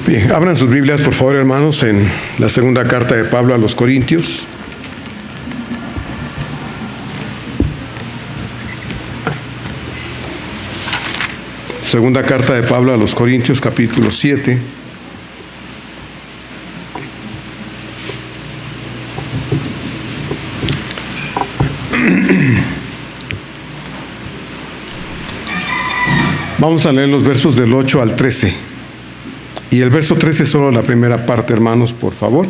Bien, abran sus Biblias, por favor, hermanos, en la segunda carta de Pablo a los Corintios. Segunda carta de Pablo a los Corintios, capítulo 7. Vamos a leer los versos del 8 al 13. Y el verso 13 es solo la primera parte, hermanos, por favor,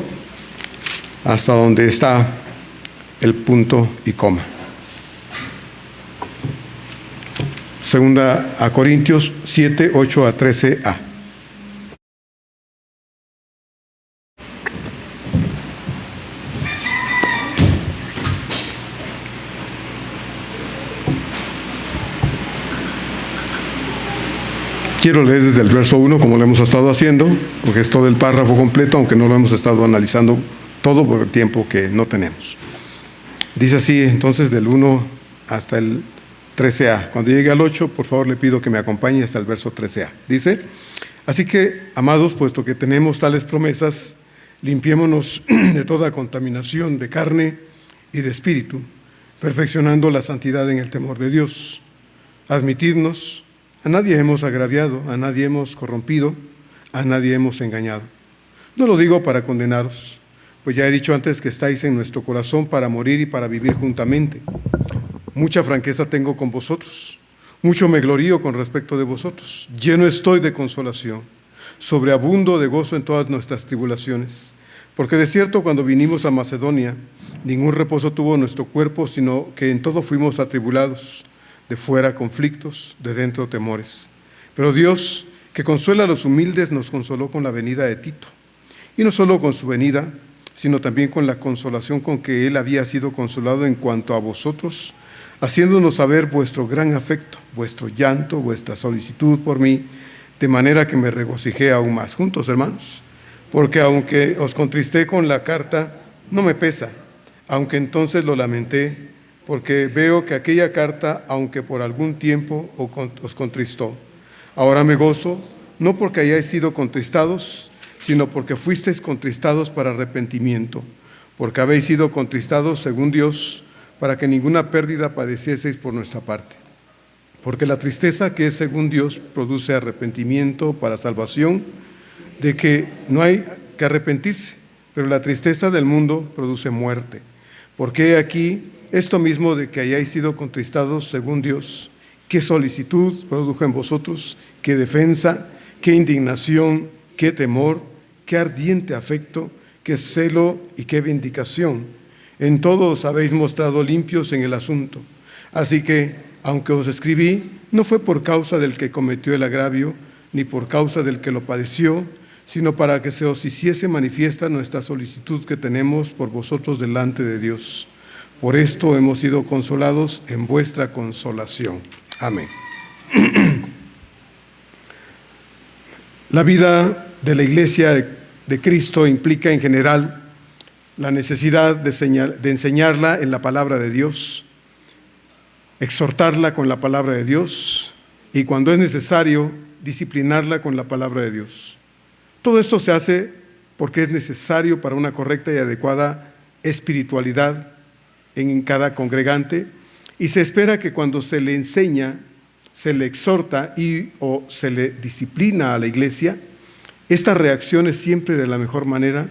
hasta donde está el punto y coma. Segunda a Corintios 7, 8 a 13a. Quiero leer desde el verso 1, como lo hemos estado haciendo, porque es todo el párrafo completo, aunque no lo hemos estado analizando todo por el tiempo que no tenemos. Dice así, entonces, del 1 hasta el 13a. Cuando llegue al 8, por favor, le pido que me acompañe hasta el verso 13a. Dice, así que, amados, puesto que tenemos tales promesas, limpiémonos de toda contaminación de carne y de espíritu, perfeccionando la santidad en el temor de Dios. Admitidnos. A nadie hemos agraviado, a nadie hemos corrompido, a nadie hemos engañado. No lo digo para condenaros, pues ya he dicho antes que estáis en nuestro corazón para morir y para vivir juntamente. Mucha franqueza tengo con vosotros, mucho me glorío con respecto de vosotros. Lleno estoy de consolación, sobreabundo de gozo en todas nuestras tribulaciones. Porque de cierto, cuando vinimos a Macedonia, ningún reposo tuvo nuestro cuerpo, sino que en todo fuimos atribulados. De fuera conflictos, de dentro temores. Pero Dios, que consuela a los humildes, nos consoló con la venida de Tito. Y no solo con su venida, sino también con la consolación con que él había sido consolado en cuanto a vosotros, haciéndonos saber vuestro gran afecto, vuestro llanto, vuestra solicitud por mí, de manera que me regocijé aún más. Juntos, hermanos, porque aunque os contristé con la carta, no me pesa, aunque entonces lo lamenté, porque veo que aquella carta, aunque por algún tiempo os contristó, ahora me gozo, no porque hayáis sido contristados, sino porque fuisteis contristados para arrepentimiento, porque habéis sido contristados según Dios, para que ninguna pérdida padecieseis por nuestra parte. Porque la tristeza que es según Dios produce arrepentimiento para salvación, de que no hay que arrepentirse, pero la tristeza del mundo produce muerte. Porque aquí esto mismo de que hayáis sido contristados según Dios, qué solicitud produjo en vosotros, qué defensa, qué indignación, qué temor, qué ardiente afecto, qué celo y qué vindicación. En todo os habéis mostrado limpios en el asunto. Así que, aunque os escribí, no fue por causa del que cometió el agravio, ni por causa del que lo padeció, sino para que se os hiciese manifiesta nuestra solicitud que tenemos por vosotros delante de Dios. Por esto hemos sido consolados en vuestra consolación. Amén. La vida de la Iglesia de Cristo implica en general la necesidad de enseñarla en la palabra de Dios, exhortarla con la palabra de Dios y, cuando es necesario, disciplinarla con la palabra de Dios. Todo esto se hace porque es necesario para una correcta y adecuada espiritualidad en cada congregante, y se espera que cuando se le enseña, se le exhorta o se le disciplina a la iglesia, esta reacción es siempre de la mejor manera,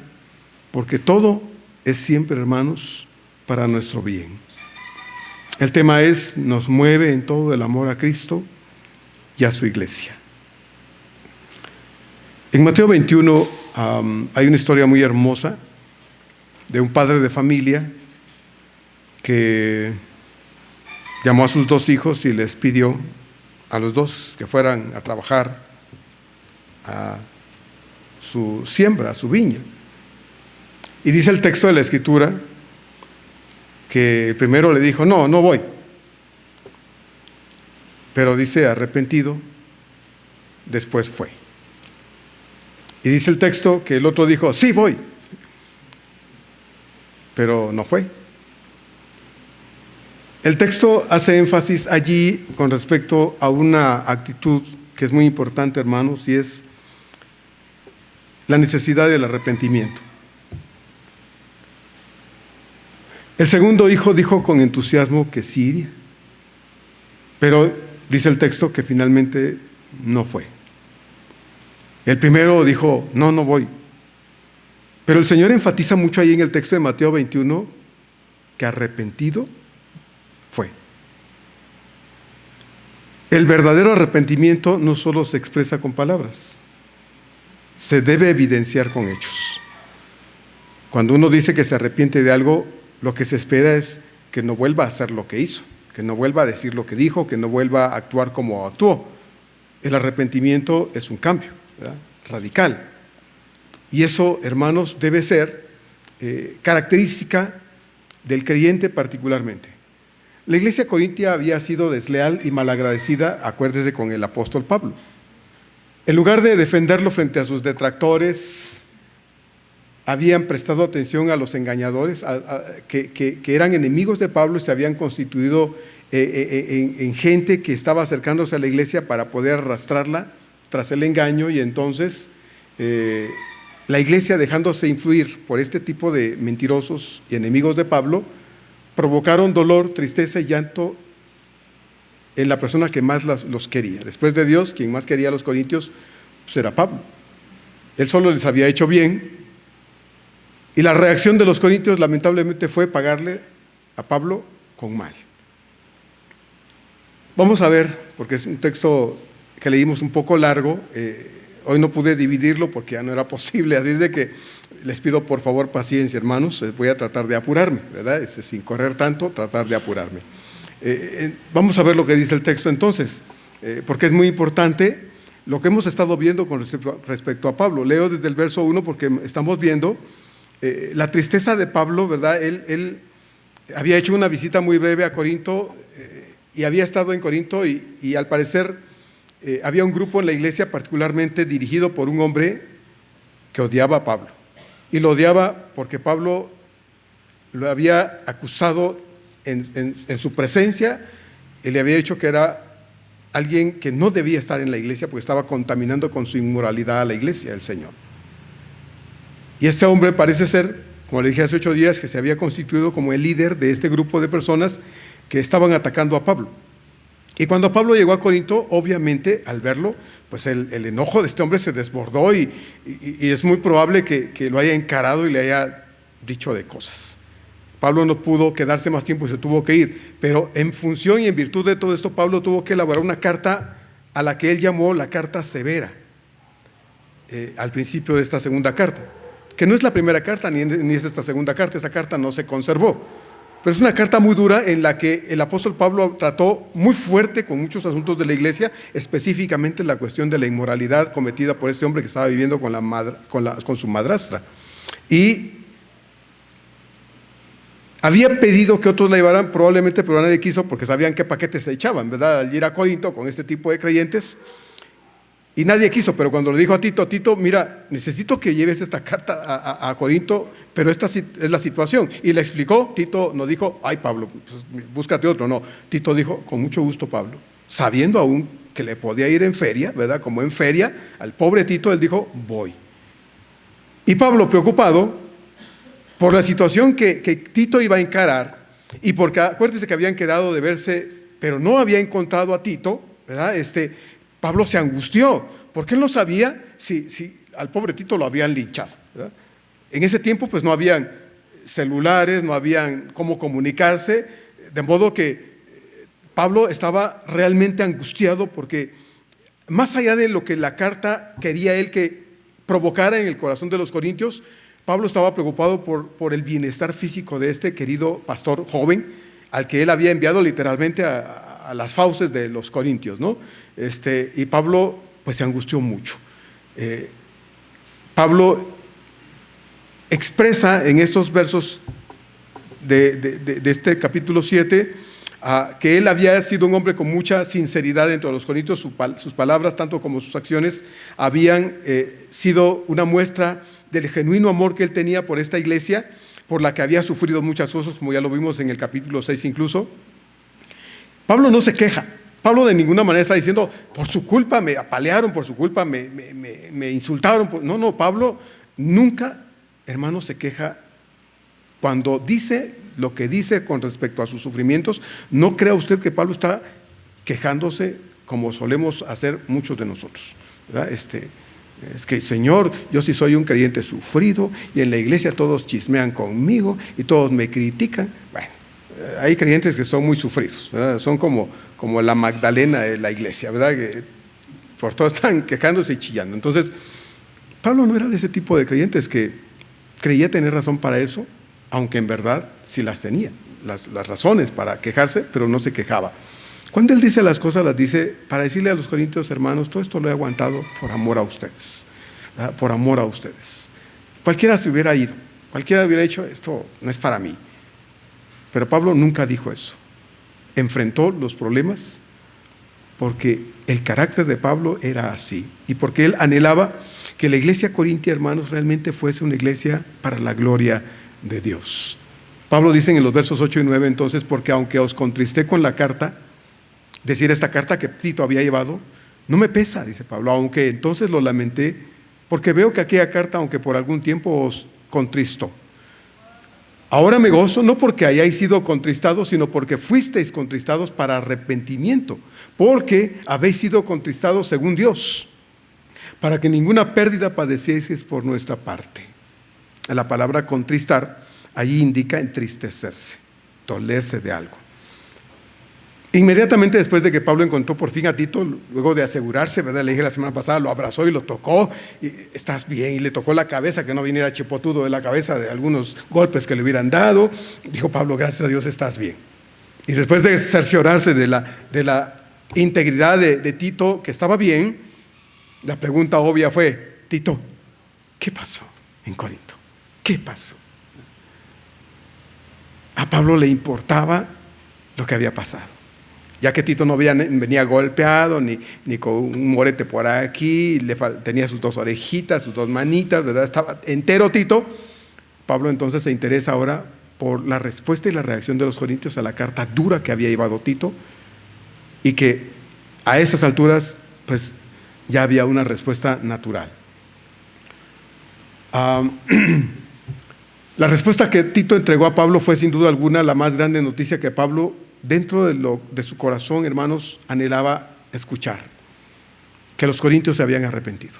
porque todo es siempre, hermanos, para nuestro bien. El tema es, nos mueve en todo el amor a Cristo y a su iglesia. En Mateo 21 hay una historia muy hermosa de un padre de familia que llamó a sus dos hijos y les pidió a los dos que fueran a trabajar a su siembra, a su viña. Y dice el texto de la Escritura que el primero le dijo, no voy. Pero dice, arrepentido, después fue. Y dice el texto que el otro dijo, sí voy, pero no fue. El texto hace énfasis allí con respecto a una actitud que es muy importante, hermanos, y es la necesidad del arrepentimiento. El segundo hijo dijo con entusiasmo que sí iría, pero dice el texto que finalmente no fue. El primero dijo, no voy. Pero el Señor enfatiza mucho ahí en el texto de Mateo 21 que arrepentido fue. El verdadero arrepentimiento no solo se expresa con palabras, se debe evidenciar con hechos. Cuando uno dice que se arrepiente de algo, lo que se espera es que no vuelva a hacer lo que hizo, que no vuelva a decir lo que dijo, que no vuelva a actuar como actuó. El arrepentimiento es un cambio, ¿verdad?, radical. Y eso, hermanos, debe ser característica del creyente particularmente. La iglesia corintia había sido desleal y malagradecida, acuérdese, con el apóstol Pablo. En lugar de defenderlo frente a sus detractores, habían prestado atención a los engañadores, que eran enemigos de Pablo y se habían constituido en gente que estaba acercándose a la iglesia para poder arrastrarla tras el engaño. Y entonces la iglesia, dejándose influir por este tipo de mentirosos y enemigos de Pablo, provocaron dolor, tristeza y llanto en la persona que más los quería. Después de Dios, quien más quería a los corintios pues era Pablo. Él solo les había hecho bien, y la reacción de los corintios lamentablemente fue pagarle a Pablo con mal. Vamos a ver, porque es un texto que leímos un poco largo, hoy no pude dividirlo porque ya no era posible, así es de que les pido por favor paciencia, hermanos. Voy a tratar de apurarme, ¿verdad? Sin correr tanto, tratar de apurarme. Vamos a ver lo que dice el texto entonces, porque es muy importante lo que hemos estado viendo con respecto a Pablo. Leo desde el verso 1 porque estamos viendo la tristeza de Pablo, ¿verdad? Él había hecho una visita muy breve a Corinto y había estado en Corinto y al parecer había un grupo en la iglesia particularmente dirigido por un hombre que odiaba a Pablo. Y lo odiaba porque Pablo lo había acusado en su presencia y le había dicho que era alguien que no debía estar en la iglesia porque estaba contaminando con su inmoralidad a la iglesia del Señor. Y este hombre parece ser, como le dije hace 8 días, que se había constituido como el líder de este grupo de personas que estaban atacando a Pablo. Y cuando Pablo llegó a Corinto, obviamente, al verlo, pues el enojo de este hombre se desbordó y es muy probable que lo haya encarado y le haya dicho de cosas. Pablo no pudo quedarse más tiempo y se tuvo que ir, pero en función y en virtud de todo esto, Pablo tuvo que elaborar una carta a la que él llamó la carta severa, al principio de esta segunda carta, que no es la primera carta ni es esta segunda carta. Esa carta no se conservó, pero es una carta muy dura en la que el apóstol Pablo trató muy fuerte con muchos asuntos de la iglesia, específicamente la cuestión de la inmoralidad cometida por este hombre que estaba viviendo con su madrastra. Y había pedido que otros la llevaran, probablemente, pero nadie quiso porque sabían qué paquetes se echaban, ¿verdad?, al ir a Corinto con este tipo de creyentes. Y nadie quiso, pero cuando le dijo a Tito, mira, necesito que lleves esta carta a Corinto, pero esta es la situación. Y le explicó. Tito no dijo, ay Pablo, pues búscate otro. No, Tito dijo, con mucho gusto Pablo, sabiendo aún que le podía ir en feria, ¿verdad? Como en feria, al pobre Tito, él dijo, voy. Y Pablo, preocupado por la situación que Tito iba a encarar, y porque acuérdense que habían quedado de verse, pero no había encontrado a Tito, ¿verdad? Pablo se angustió, porque él no sabía si al pobre Tito lo habían linchado, ¿verdad? En ese tiempo pues no habían celulares, no habían cómo comunicarse, de modo que Pablo estaba realmente angustiado porque más allá de lo que la carta quería él que provocara en el corazón de los corintios, Pablo estaba preocupado por el bienestar físico de este querido pastor joven al que él había enviado literalmente a las fauces de los corintios, ¿no? Y Pablo pues se angustió mucho. Pablo expresa en estos versos de este capítulo 7 que él había sido un hombre con mucha sinceridad dentro de los corintios. Sus palabras, tanto como sus acciones, habían sido una muestra del genuino amor que él tenía por esta iglesia, por la que había sufrido muchas cosas, como ya lo vimos en el capítulo 6 incluso. Pablo no se queja, Pablo de ninguna manera está diciendo, por su culpa me apalearon, por su culpa me insultaron. No, Pablo nunca, hermano, se queja. Cuando dice lo que dice con respecto a sus sufrimientos, no crea usted que Pablo está quejándose como solemos hacer muchos de nosotros, ¿verdad? Es que, Señor, yo sí soy un creyente sufrido y en la iglesia todos chismean conmigo y todos me critican. Bueno, hay creyentes que son muy sufridos, ¿verdad? Son como la Magdalena de la iglesia, ¿verdad? Que por todo están quejándose y chillando. Entonces, Pablo no era de ese tipo de creyentes que creía tener razón para eso, aunque en verdad sí las tenía, las razones para quejarse, pero no se quejaba. Cuando él dice las cosas, las dice para decirle a los corintios, hermanos, todo esto lo he aguantado por amor a ustedes, ¿verdad? Por amor a ustedes. Cualquiera se hubiera ido, cualquiera hubiera dicho, esto no es para mí. Pero Pablo nunca dijo eso. Enfrentó los problemas porque el carácter de Pablo era así y porque él anhelaba que la iglesia corintia, hermanos, realmente fuese una iglesia para la gloria de Dios. Pablo dice en los versos 8 y 9, entonces, porque aunque os contristé con la carta, decir esta carta que Tito había llevado, no me pesa, dice Pablo, aunque entonces lo lamenté, porque veo que aquella carta, aunque por algún tiempo os contristó. Ahora me gozo, no porque hayáis sido contristados, sino porque fuisteis contristados para arrepentimiento, porque habéis sido contristados según Dios, para que ninguna pérdida padecieseis por nuestra parte. La palabra contristar allí indica entristecerse, dolerse de algo. Inmediatamente después de que Pablo encontró por fin a Tito, luego de asegurarse, ¿verdad? Le dije la semana pasada, lo abrazó y lo tocó, y estás bien, y le tocó la cabeza, que no viniera chipotudo de la cabeza de algunos golpes que le hubieran dado. Dijo Pablo, gracias a Dios estás bien. Y después de cerciorarse de la integridad de Tito, que estaba bien, la pregunta obvia fue, Tito, ¿qué pasó en Corinto? ¿Qué pasó? A Pablo le importaba lo que había pasado. Ya que Tito no venía golpeado, ni con un morete por aquí, tenía sus 2 orejitas, sus 2 manitas, ¿verdad? Estaba entero Tito. Pablo entonces se interesa ahora por la respuesta y la reacción de los corintios a la carta dura que había llevado Tito, y que a esas alturas, pues, ya había una respuesta natural. La respuesta que Tito entregó a Pablo fue sin duda alguna la más grande noticia que Pablo, dentro de su corazón, hermanos, anhelaba escuchar: que los corintios se habían arrepentido,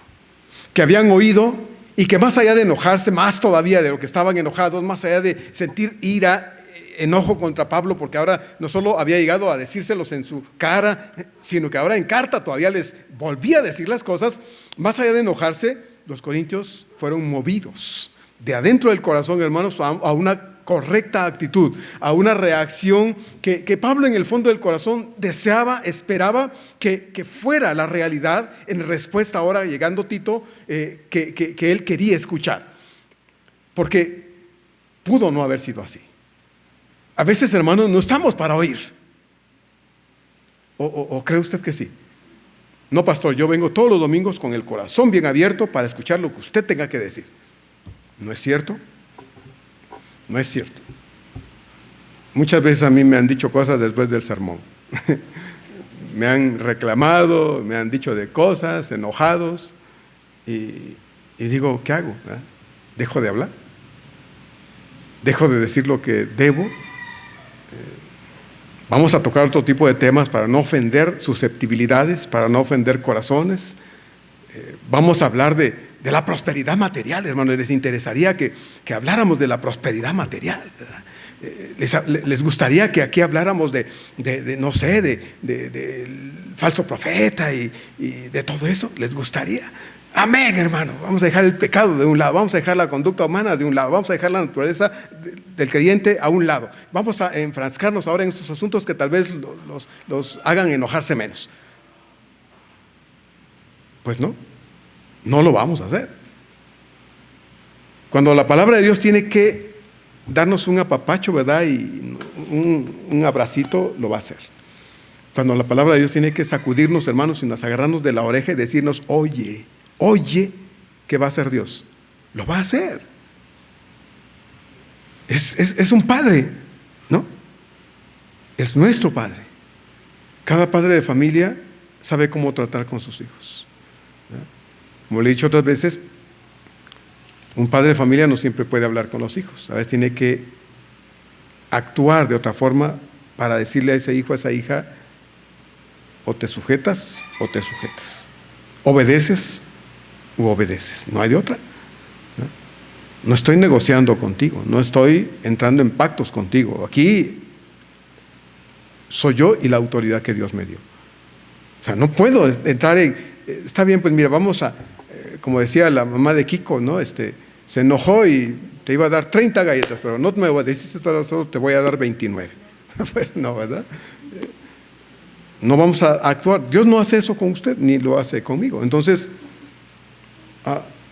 que habían oído, y que más allá de enojarse, más todavía de lo que estaban enojados, más allá de sentir ira, enojo contra Pablo, porque ahora no solo había llegado a decírselos en su cara, sino que ahora en carta todavía les volvía a decir las cosas. Más allá de enojarse, los corintios fueron movidos de adentro del corazón, hermanos, a una correcta actitud, a una reacción que Pablo en el fondo del corazón deseaba, esperaba que fuera la realidad en respuesta ahora, llegando Tito, que él quería escuchar. Porque pudo no haber sido así. A veces, hermanos, no estamos para oír. ¿O cree usted que sí? No, pastor, yo vengo todos los domingos con el corazón bien abierto para escuchar lo que usted tenga que decir. ¿No es cierto? No es cierto. Muchas veces a mí me han dicho cosas después del sermón. Me han reclamado, me han dicho de cosas, enojados, y digo, ¿qué hago? ¿Dejo de hablar? ¿Dejo de decir lo que debo? Vamos a tocar otro tipo de temas para no ofender susceptibilidades, para no ofender corazones. Vamos a hablar de la prosperidad material, hermano. Les interesaría que habláramos de la prosperidad material, ¿verdad? Les gustaría que aquí habláramos de falso profeta y de todo eso. ¿Les gustaría? Amén, hermano. Vamos a dejar el pecado de un lado, vamos a dejar la conducta humana de un lado, vamos a dejar la naturaleza del creyente a un lado. Vamos a enfrascarnos ahora en estos asuntos que tal vez los hagan enojarse menos. Pues no lo vamos a hacer. Cuando la palabra de Dios tiene que darnos un apapacho, ¿verdad? Y un abracito, lo va a hacer. Cuando la palabra de Dios tiene que sacudirnos, hermanos, y nos agarrarnos de la oreja y decirnos, oye, ¿qué va a hacer Dios? Lo va a hacer. Es un padre, ¿no? Es nuestro padre. Cada padre de familia sabe cómo tratar con sus hijos. Como le he dicho otras veces, un padre de familia no siempre puede hablar con los hijos. A veces tiene que actuar de otra forma para decirle a ese hijo, a esa hija, o te sujetas o te sujetas. Obedeces u obedeces. No hay de otra. No estoy negociando contigo, no estoy entrando en pactos contigo. Aquí soy yo y la autoridad que Dios me dio. O sea, no puedo entrar en, está bien, pues mira, vamos a, como decía la mamá de Kiko, ¿no? Se enojó y te iba a dar 30 galletas, pero no me obedeciste, solo te voy a dar 29. Pues no, ¿verdad? No vamos a actuar. Dios no hace eso con usted, ni lo hace conmigo. Entonces,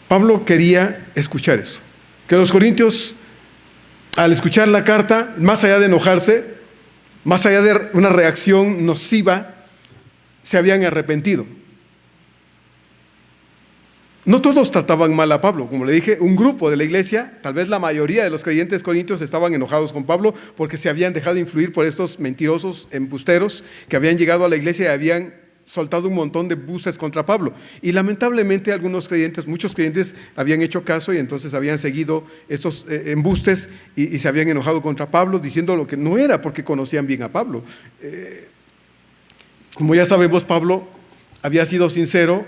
Pablo quería escuchar eso. Que los corintios, al escuchar la carta, más allá de enojarse, más allá de una reacción nociva, se habían arrepentido. No todos trataban mal a Pablo. Como le dije, un grupo de la iglesia, tal vez la mayoría de los creyentes corintios estaban enojados con Pablo porque se habían dejado influir por estos mentirosos embusteros que habían llegado a la iglesia y habían soltado un montón de embustes contra Pablo. Y lamentablemente muchos creyentes habían hecho caso y entonces habían seguido estos embustes y se habían enojado contra Pablo diciendo lo que no era porque conocían bien a Pablo. Como ya sabemos, Pablo había sido sincero,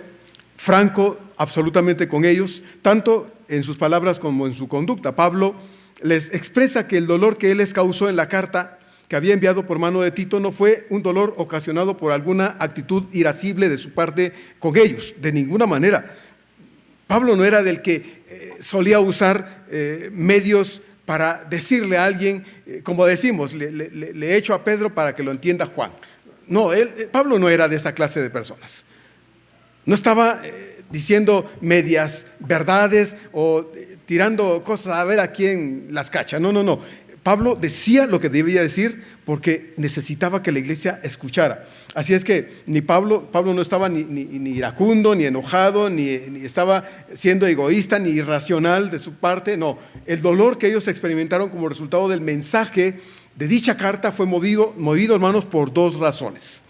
franco absolutamente con ellos, tanto en sus palabras como en su conducta. Pablo les expresa que el dolor que él les causó en la carta que había enviado por mano de Tito no fue un dolor ocasionado por alguna actitud irascible de su parte con ellos, de ninguna manera. Pablo no era del que solía usar medios para decirle a alguien, como decimos, le echo a Pedro para que lo entienda Juan. No, Pablo no era de esa clase de personas. No estaba diciendo medias verdades o tirando cosas a ver a quién las cacha. No. Pablo decía lo que debía decir porque necesitaba que la iglesia escuchara. Así es que Pablo no estaba ni iracundo, ni enojado, ni estaba siendo egoísta, ni irracional de su parte. No, el dolor que ellos experimentaron como resultado del mensaje de dicha carta fue movido, hermanos, por dos razones.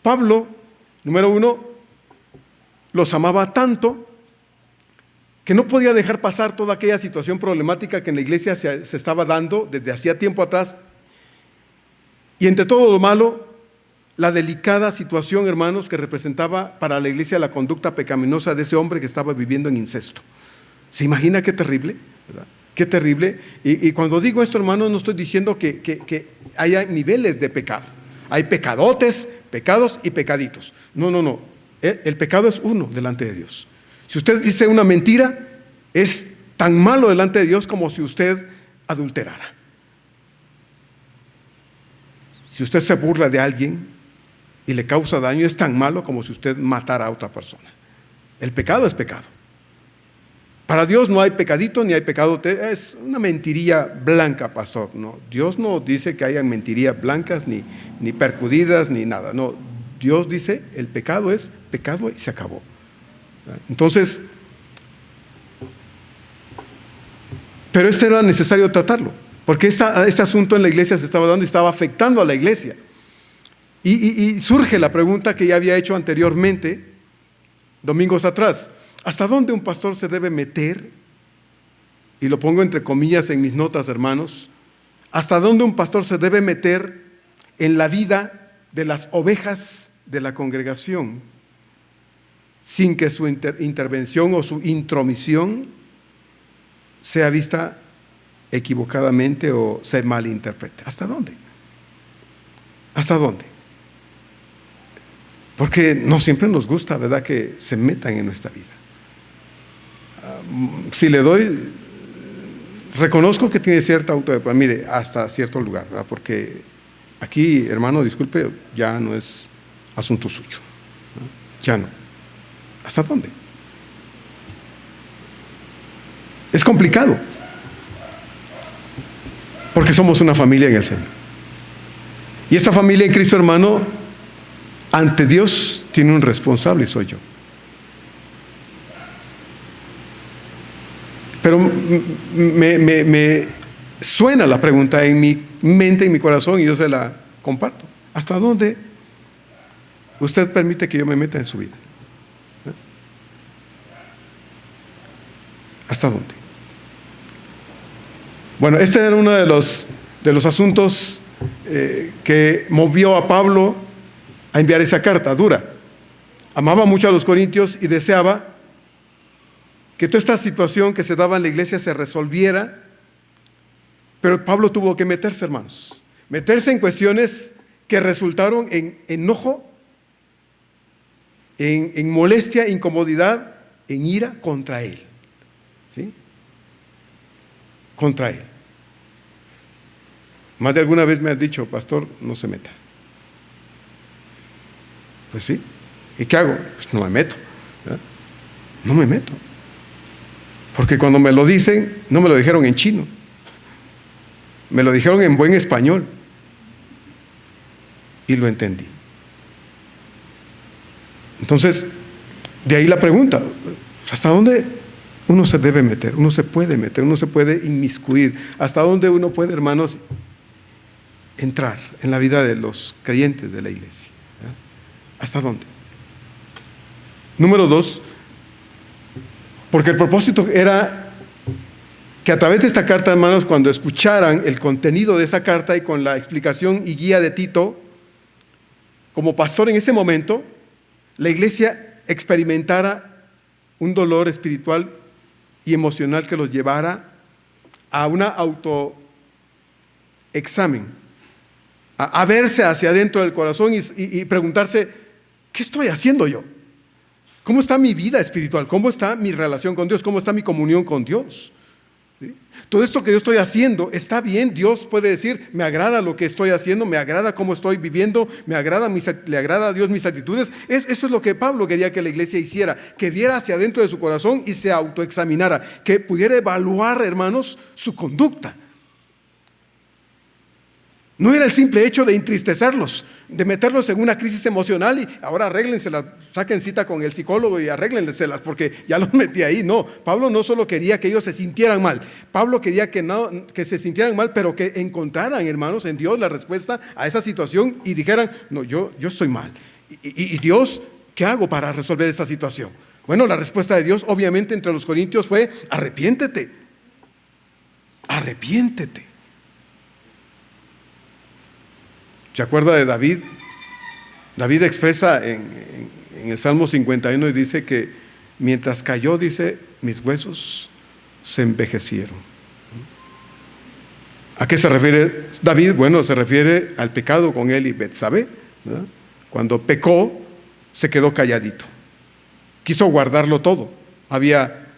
Pablo, número uno, los amaba tanto que no podía dejar pasar toda aquella situación problemática que en la iglesia se estaba dando desde hacía tiempo atrás. Y entre todo lo malo, la delicada situación, hermanos, que representaba para la iglesia la conducta pecaminosa de ese hombre que estaba viviendo en incesto. ¿Se imagina qué terrible? ¿Verdad? Qué terrible. Y cuando digo esto, hermanos, no estoy diciendo que haya niveles de pecado. Hay pecadotes, pecados y pecaditos. No. El pecado es uno delante de Dios. Si usted dice una mentira, es tan malo delante de Dios como si usted adulterara. Si usted se burla de alguien y le causa daño, es tan malo como si usted matara a otra persona. El pecado es pecado. Para Dios no hay pecadito ni hay pecado. Es una mentiría blanca, pastor. No, Dios no dice que hayan mentirías blancas ni percudidas ni nada. No, Dios dice el pecado es pecado y se acabó. Entonces, pero esto era necesario tratarlo, porque este asunto en la iglesia se estaba dando y estaba afectando a la iglesia. Y surge la pregunta que ya había hecho anteriormente, domingos atrás: ¿hasta dónde un pastor se debe meter? Y lo pongo entre comillas en mis notas, hermanos. ¿Hasta dónde un pastor se debe meter en la vida de las ovejas de la congregación sin que su intervención o su intromisión sea vista equivocadamente o se malinterprete? ¿Hasta dónde? ¿Hasta dónde? Porque no siempre nos gusta, ¿verdad?, que se metan en nuestra vida. Si le doy, reconozco que tiene cierta autoridad, mire, hasta cierto lugar, ¿verdad? Porque aquí, hermano, disculpe, ya no es asunto suyo, ¿no? Ya no. ¿Hasta dónde? Es complicado, porque somos una familia en el Señor. Y esta familia en Cristo, hermano, ante Dios tiene un responsable y soy yo. Pero me suena la pregunta en mi mente, en mi corazón, y yo se la comparto. ¿Hasta dónde usted permite que yo me meta en su vida. ¿Hasta dónde? Bueno, este era uno de los asuntos que movió a Pablo a enviar esa carta dura. Amaba mucho a los corintios y deseaba que toda esta situación que se daba en la iglesia se resolviera, pero Pablo tuvo que meterse, hermanos, meterse en cuestiones que resultaron en enojo, en molestia, incomodidad, en ira contra él. ¿Sí? Contra él. Más de alguna vez me han dicho, pastor, no se meta. Pues sí. ¿Y qué hago? Pues no me meto. ¿Verdad? No me meto. Porque cuando me lo dicen, no me lo dijeron en chino. Me lo dijeron en buen español. Y lo entendí. Entonces, de ahí la pregunta, ¿hasta dónde uno se debe meter? Uno se puede inmiscuir. ¿Hasta dónde uno puede, hermanos, entrar en la vida de los creyentes de la iglesia? ¿Verdad? ¿Hasta dónde? Número 2, porque el propósito era que a través de esta carta, hermanos, cuando escucharan el contenido de esa carta y con la explicación y guía de Tito, como pastor en ese momento, la iglesia experimentara un dolor espiritual y emocional que los llevara a una autoexamen, a verse hacia adentro del corazón y preguntarse, ¿qué estoy haciendo yo? ¿Cómo está mi vida espiritual? ¿Cómo está mi relación con Dios? ¿Cómo está mi comunión con Dios? ¿Sí? Todo esto que yo estoy haciendo, ¿está bien? Dios puede decir, me agrada lo que estoy haciendo, me agrada cómo estoy viviendo, le agrada a Dios mis actitudes. Eso es lo que Pablo quería que la iglesia hiciera, que viera hacia adentro de su corazón y se autoexaminara, que pudiera evaluar, hermanos, su conducta. No era el simple hecho de entristecerlos, de meterlos en una crisis emocional y ahora arréglenselas, saquen cita con el psicólogo y arréglenselas porque ya los metí ahí. No, Pablo no solo quería que ellos se sintieran mal, Pablo quería que se sintieran mal, pero que encontraran, hermanos, en Dios la respuesta a esa situación y dijeran, no, yo estoy mal. Y Dios, ¿qué hago para resolver esa situación? Bueno, la respuesta de Dios, obviamente, entre los corintios fue, arrepiéntete. Arrepiéntete. ¿Se acuerda de David? David expresa en el Salmo 51 y dice que mientras cayó, dice, mis huesos se envejecieron. ¿A qué se refiere David? Bueno, se refiere al pecado con él y Betsabé, ¿verdad? Cuando pecó, se quedó calladito. Quiso guardarlo todo. Había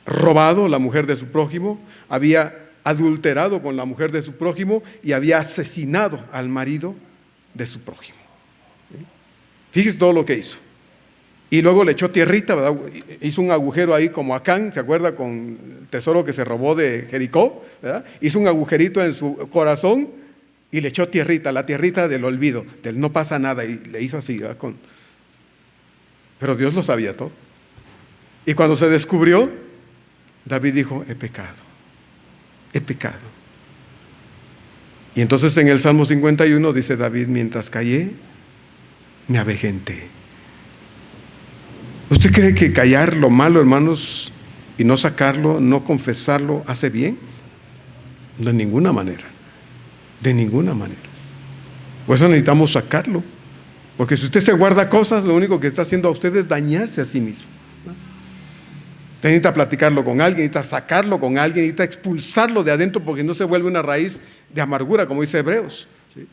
robado la mujer de su prójimo, había adulterado con la mujer de su prójimo y había asesinado al marido de su prójimo. Fíjese todo lo que hizo. Y luego le echó tierrita, ¿verdad? Hizo un agujero ahí como Acán, ¿se acuerda? Con el tesoro que se robó de Jericó, ¿verdad? Hizo un agujerito en su corazón y le echó tierrita, la tierrita del olvido, del no pasa nada, y le hizo así, ¿verdad? Pero Dios lo sabía todo. Y cuando se descubrió, David dijo, he pecado. Y entonces en el Salmo 51 dice David, mientras callé, me avejenté. ¿Usted cree que callar lo malo, hermanos, y no sacarlo, no confesarlo, hace bien? De ninguna manera. De ninguna manera. Por eso necesitamos sacarlo. Porque si usted se guarda cosas, lo único que está haciendo a usted es dañarse a sí mismo. Usted necesita platicarlo con alguien, necesita sacarlo con alguien, necesita expulsarlo de adentro porque no se vuelve una raíz de amargura, como dice Hebreos. ¿Sí?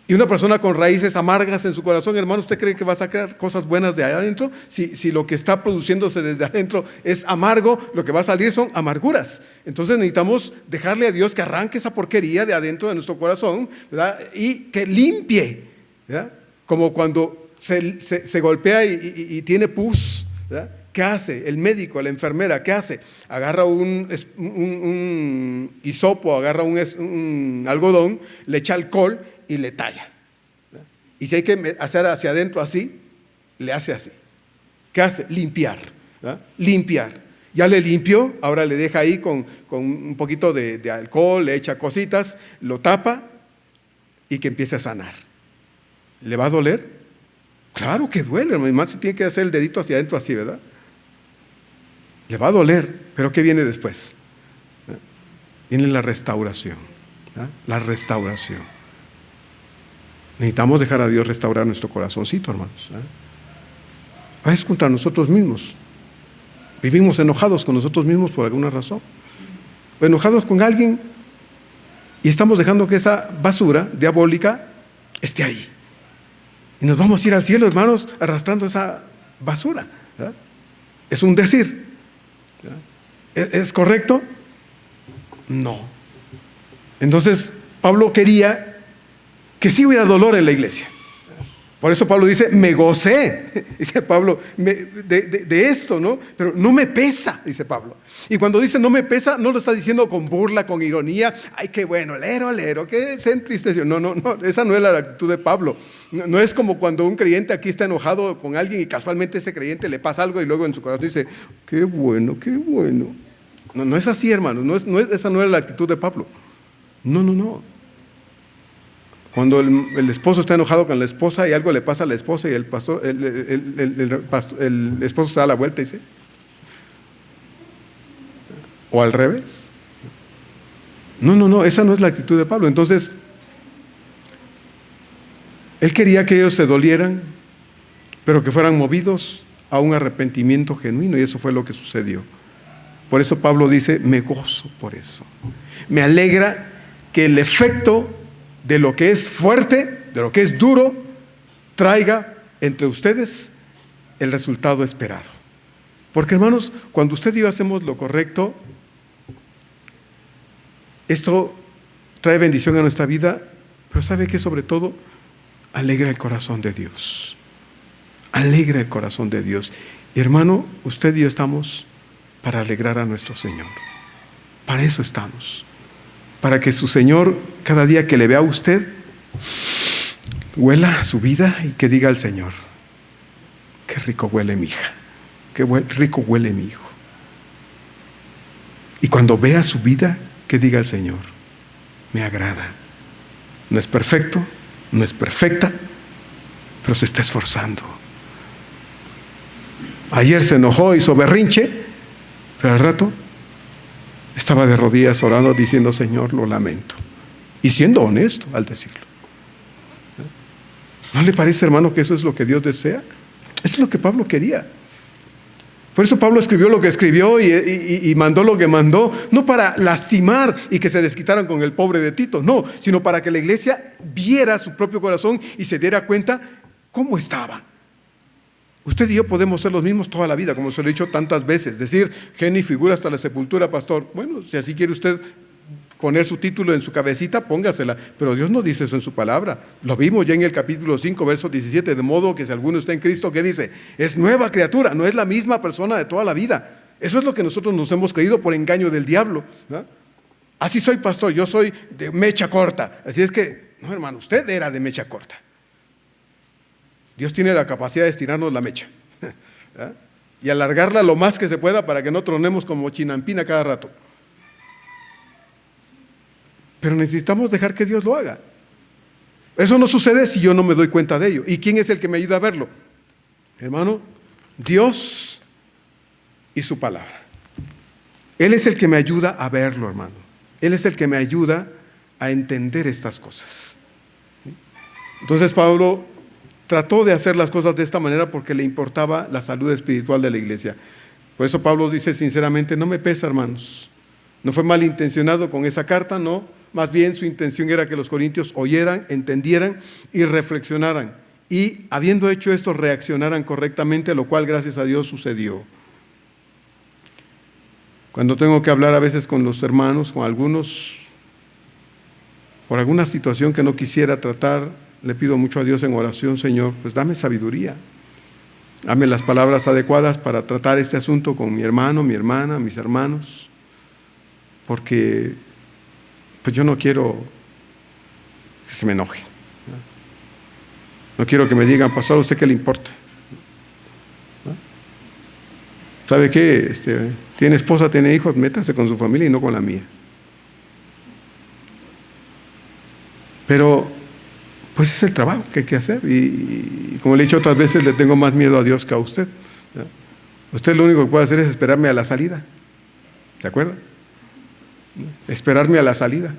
Y una persona con raíces amargas en su corazón, hermano, ¿usted cree que va a sacar cosas buenas de adentro? Si lo que está produciéndose desde adentro es amargo, lo que va a salir son amarguras. Entonces necesitamos dejarle a Dios que arranque esa porquería de adentro de nuestro corazón, ¿verdad? Y que limpie, ¿verdad? Como cuando se golpea y tiene pus, ¿verdad? ¿Qué hace? El médico, la enfermera, ¿qué hace? Agarra un hisopo, agarra un algodón, le echa alcohol y le talla. ¿Verdad? Y si hay que hacer hacia adentro así, le hace así. ¿Qué hace? Limpiar. ¿Verdad? Limpiar. Ya le limpió, ahora le deja ahí con un poquito de alcohol, le echa cositas, lo tapa y que empiece a sanar. ¿Le va a doler? Claro que duele, hermano. Más si tiene que hacer el dedito hacia adentro así, ¿verdad? Le va a doler, pero ¿qué viene después? Viene la restauración. La restauración. Necesitamos dejar a Dios restaurar nuestro corazoncito, hermanos. A veces contra nosotros mismos. Vivimos enojados con nosotros mismos por alguna razón. O enojados con alguien y estamos dejando que esa basura diabólica esté ahí. Y nos vamos a ir al cielo, hermanos, arrastrando esa basura. ¿Verdad? Es un decir. ¿Verdad? ¿Es correcto? No. Entonces, Pablo quería que sí hubiera dolor en la iglesia. Por eso Pablo dice, me gocé, dice Pablo, de esto, ¿no? Pero no me pesa, dice Pablo. Y cuando dice no me pesa, no lo está diciendo con burla, con ironía. Ay, qué bueno, lero, que se entristeció. No, esa no es la actitud de Pablo. No es como cuando un creyente aquí está enojado con alguien y casualmente ese creyente le pasa algo y luego en su corazón dice, qué bueno. No es así, hermano, esa no es la actitud de Pablo. No. Cuando el esposo está enojado con la esposa y algo le pasa a la esposa y el esposo se da la vuelta y dice, o al revés. No, esa no es la actitud de Pablo. Entonces, él quería que ellos se dolieran, pero que fueran movidos a un arrepentimiento genuino, y eso fue lo que sucedió. Por eso Pablo dice, me gozo por eso. Me alegra que el efecto de lo que es fuerte, de lo que es duro, traiga entre ustedes el resultado esperado. Porque, hermanos, cuando usted y yo hacemos lo correcto, esto trae bendición a nuestra vida, pero ¿sabe qué? Sobre todo, alegra el corazón de Dios. Alegra el corazón de Dios. Y, hermano, usted y yo estamos para alegrar a nuestro Señor. Para eso estamos. Para que su Señor, cada día que le vea a usted, huela su vida y que diga al Señor, qué rico huele mi hija, qué rico huele mi hijo. Y cuando vea su vida, que diga al Señor, me agrada. No es perfecto, no es perfecta, pero se está esforzando. Ayer se enojó, hizo berrinche, pero al rato estaba de rodillas orando diciendo, Señor, lo lamento. Y siendo honesto al decirlo. ¿No le parece, hermano, que eso es lo que Dios desea? Eso es lo que Pablo quería. Por eso Pablo escribió lo que escribió y mandó lo que mandó, no para lastimar y que se desquitaran con el pobre de Tito, no, sino para que la iglesia viera su propio corazón y se diera cuenta cómo estaba. Usted y yo podemos ser los mismos toda la vida, como se lo he dicho tantas veces. Decir, genio y figura hasta la sepultura, pastor. Bueno, si así quiere usted poner su título en su cabecita, póngasela. Pero Dios no dice eso en su palabra. Lo vimos ya en el capítulo 5, verso 17. De modo que si alguno está en Cristo, ¿qué dice? Es nueva criatura, no es la misma persona de toda la vida. Eso es lo que nosotros nos hemos creído por engaño del diablo, ¿no? Así soy, pastor, yo soy de mecha corta. Así es que, no, hermano, usted era de mecha corta. Dios tiene la capacidad de estirarnos la mecha, ¿verdad? Y alargarla lo más que se pueda para que no tronemos como chinampina cada rato. Pero necesitamos dejar que Dios lo haga. Eso no sucede si yo no me doy cuenta de ello. ¿Y quién es el que me ayuda a verlo? Hermano, Dios y su palabra. Él es el que me ayuda a verlo, hermano. Él es el que me ayuda a entender estas cosas. Entonces Pablo trató de hacer las cosas de esta manera porque le importaba la salud espiritual de la iglesia. Por eso Pablo dice sinceramente, no me pesa, hermanos. No fue malintencionado con esa carta, no. Más bien su intención era que los corintios oyeran, entendieran y reflexionaran. Y habiendo hecho esto, reaccionaran correctamente, lo cual gracias a Dios sucedió. Cuando tengo que hablar a veces con los hermanos, con algunos, por alguna situación que no quisiera tratar, le pido mucho a Dios en oración, Señor, pues dame sabiduría. Dame las palabras adecuadas para tratar este asunto con mi hermano, mi hermana, mis hermanos. Porque pues yo no quiero que se me enoje. No quiero que me digan, pastor, ¿a usted qué le importa? ¿Sabe qué? Tiene esposa, tiene hijos, métase con su familia y no con la mía. Pero pues es el trabajo que hay que hacer. Y como le he dicho otras veces, le tengo más miedo a Dios que a usted. ¿No? Usted lo único que puede hacer es esperarme a la salida. ¿Se acuerda? Esperarme a la salida.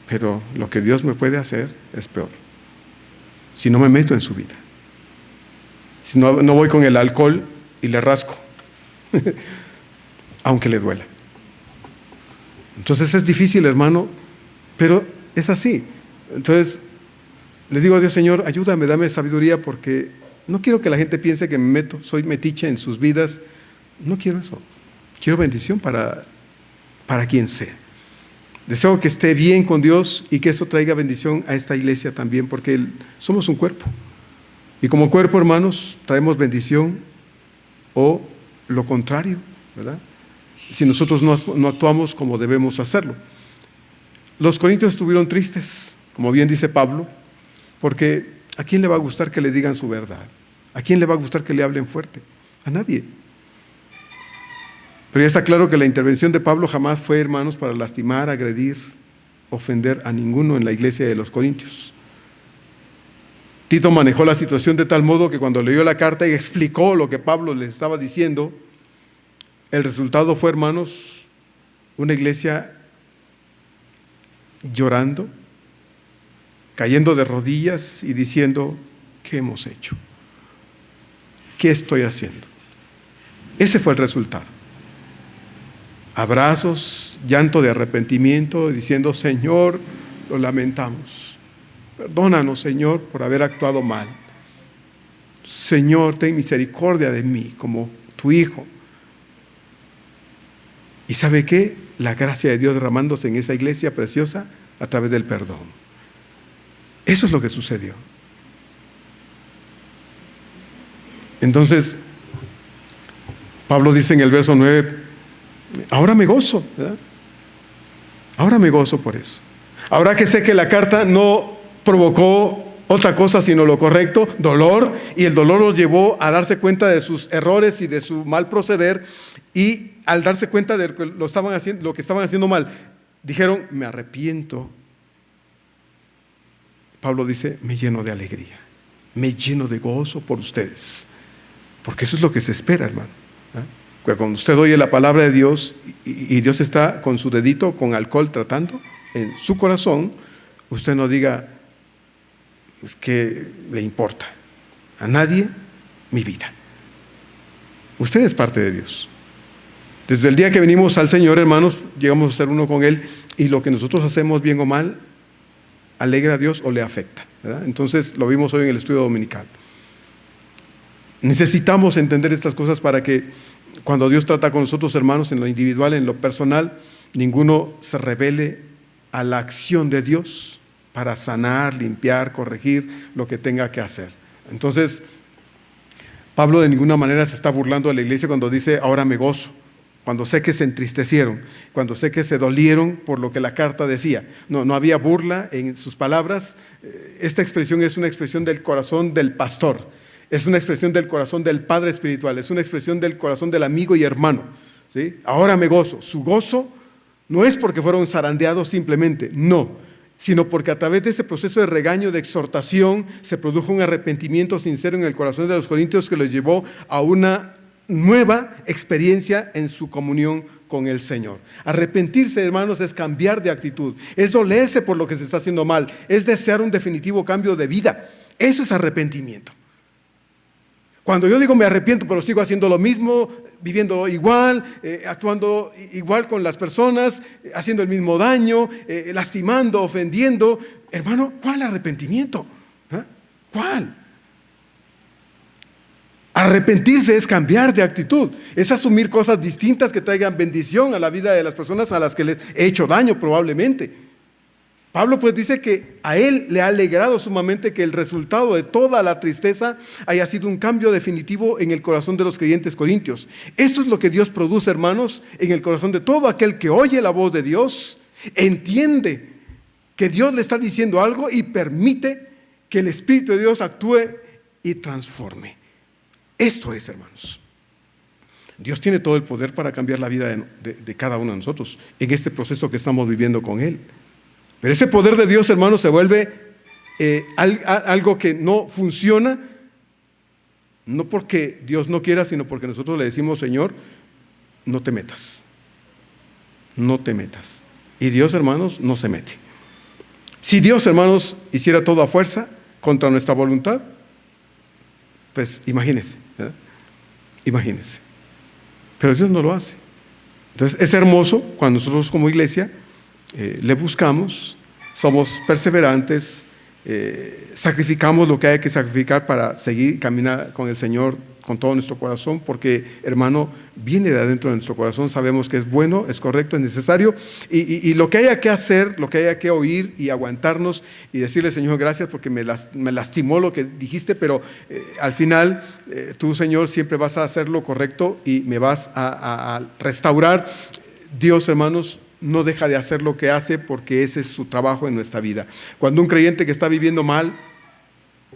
Pero lo que Dios me puede hacer es peor. Si no me meto en su vida. Si no voy con el alcohol y le rasco. Aunque le duela. Entonces es difícil, hermano, pero es así. Entonces, le digo a Dios, Señor, ayúdame, dame sabiduría, porque no quiero que la gente piense que me meto, soy metiche en sus vidas. No quiero eso. Quiero bendición para quien sea. Deseo que esté bien con Dios y que eso traiga bendición a esta iglesia también, porque somos un cuerpo. Y como cuerpo, hermanos, traemos bendición o lo contrario, ¿verdad? Si nosotros no actuamos como debemos hacerlo. Los corintios estuvieron tristes, como bien dice Pablo, porque ¿a quién le va a gustar que le digan su verdad? ¿A quién le va a gustar que le hablen fuerte? A nadie. Pero ya está claro que la intervención de Pablo jamás fue, hermanos, para lastimar, agredir, ofender a ninguno en la iglesia de los corintios. Tito manejó la situación de tal modo que cuando leyó la carta y explicó lo que Pablo les estaba diciendo, el resultado fue, hermanos, una iglesia llorando, cayendo de rodillas y diciendo, ¿qué hemos hecho? ¿Qué estoy haciendo? Ese fue el resultado. Abrazos, llanto de arrepentimiento, diciendo, Señor, lo lamentamos. Perdónanos, Señor, por haber actuado mal. Señor, ten misericordia de mí como tu hijo. ¿Y sabe qué? La gracia de Dios derramándose en esa iglesia preciosa a través del perdón. Eso es lo que sucedió. Entonces, Pablo dice en el verso 9, ahora me gozo, ¿verdad? Ahora me gozo por eso. Ahora que sé que la carta no provocó otra cosa sino lo correcto, dolor, y el dolor los llevó a darse cuenta de sus errores y de su mal proceder, y al darse cuenta de lo que estaban haciendo mal, dijeron, me arrepiento. Pablo dice, me lleno de alegría, me lleno de gozo por ustedes, porque eso es lo que se espera, hermano. Cuando usted oye la palabra de Dios y Dios está con su dedito, con alcohol tratando en su corazón, usted no diga, pues, ¿qué le importa? A nadie mi vida. Usted es parte de Dios. Desde el día que venimos al Señor, hermanos, llegamos a ser uno con Él, y lo que nosotros hacemos, bien o mal, alegra a Dios o le afecta, ¿verdad? Entonces lo vimos hoy en el estudio dominical. Necesitamos entender estas cosas para que cuando Dios trata con nosotros, hermanos, en lo individual, en lo personal, ninguno se rebele a la acción de Dios para sanar, limpiar, corregir lo que tenga que hacer. Entonces, Pablo de ninguna manera se está burlando de la iglesia cuando dice, ahora me gozo, cuando sé que se entristecieron, cuando sé que se dolieron por lo que la carta decía. No había burla en sus palabras. Esta expresión es una expresión del corazón del pastor, es una expresión del corazón del padre espiritual, es una expresión del corazón del amigo y hermano, ¿sí? Ahora me gozo. Su gozo no es porque fueron zarandeados simplemente, no, sino porque a través de ese proceso de regaño, de exhortación, se produjo un arrepentimiento sincero en el corazón de los corintios que los llevó a una nueva experiencia en su comunión con el Señor. Arrepentirse, hermanos, es cambiar de actitud, es dolerse por lo que se está haciendo mal, es desear un definitivo cambio de vida. Eso es arrepentimiento. Cuando yo digo me arrepiento, pero sigo haciendo lo mismo, viviendo igual, actuando igual con las personas, haciendo el mismo daño, lastimando, ofendiendo, hermano, ¿cuál arrepentimiento? ¿Cuál? Arrepentirse es cambiar de actitud, es asumir cosas distintas que traigan bendición a la vida de las personas a las que les he hecho daño probablemente. Pablo pues dice que a él le ha alegrado sumamente que el resultado de toda la tristeza haya sido un cambio definitivo en el corazón de los creyentes corintios. Esto es lo que Dios produce, hermanos, en el corazón de todo aquel que oye la voz de Dios, entiende que Dios le está diciendo algo y permite que el Espíritu de Dios actúe y transforme. Esto es, hermanos. Dios tiene todo el poder para cambiar la vida de cada uno de nosotros en este proceso que estamos viviendo con Él. Pero ese poder de Dios, hermanos, se vuelve algo que no funciona, no porque Dios no quiera, sino porque nosotros le decimos: Señor, no te metas. No te metas. Y Dios, hermanos, no se mete. Si Dios, hermanos, hiciera todo a fuerza contra nuestra voluntad, pues imagínense, ¿verdad? Imagínense. Pero Dios no lo hace. Entonces es hermoso cuando nosotros como iglesia le buscamos, somos perseverantes, sacrificamos lo que hay que sacrificar para seguir caminar con el Señor con todo nuestro corazón, porque, hermano, viene de adentro de nuestro corazón, sabemos que es bueno, es correcto, es necesario, y lo que haya que hacer, lo que haya que oír y aguantarnos y decirle: Señor, gracias porque me lastimó lo que dijiste, pero al final tú, Señor, siempre vas a hacer lo correcto y me vas a restaurar. Dios, hermanos, no deja de hacer lo que hace, porque ese es su trabajo en nuestra vida. Cuando un creyente que está viviendo mal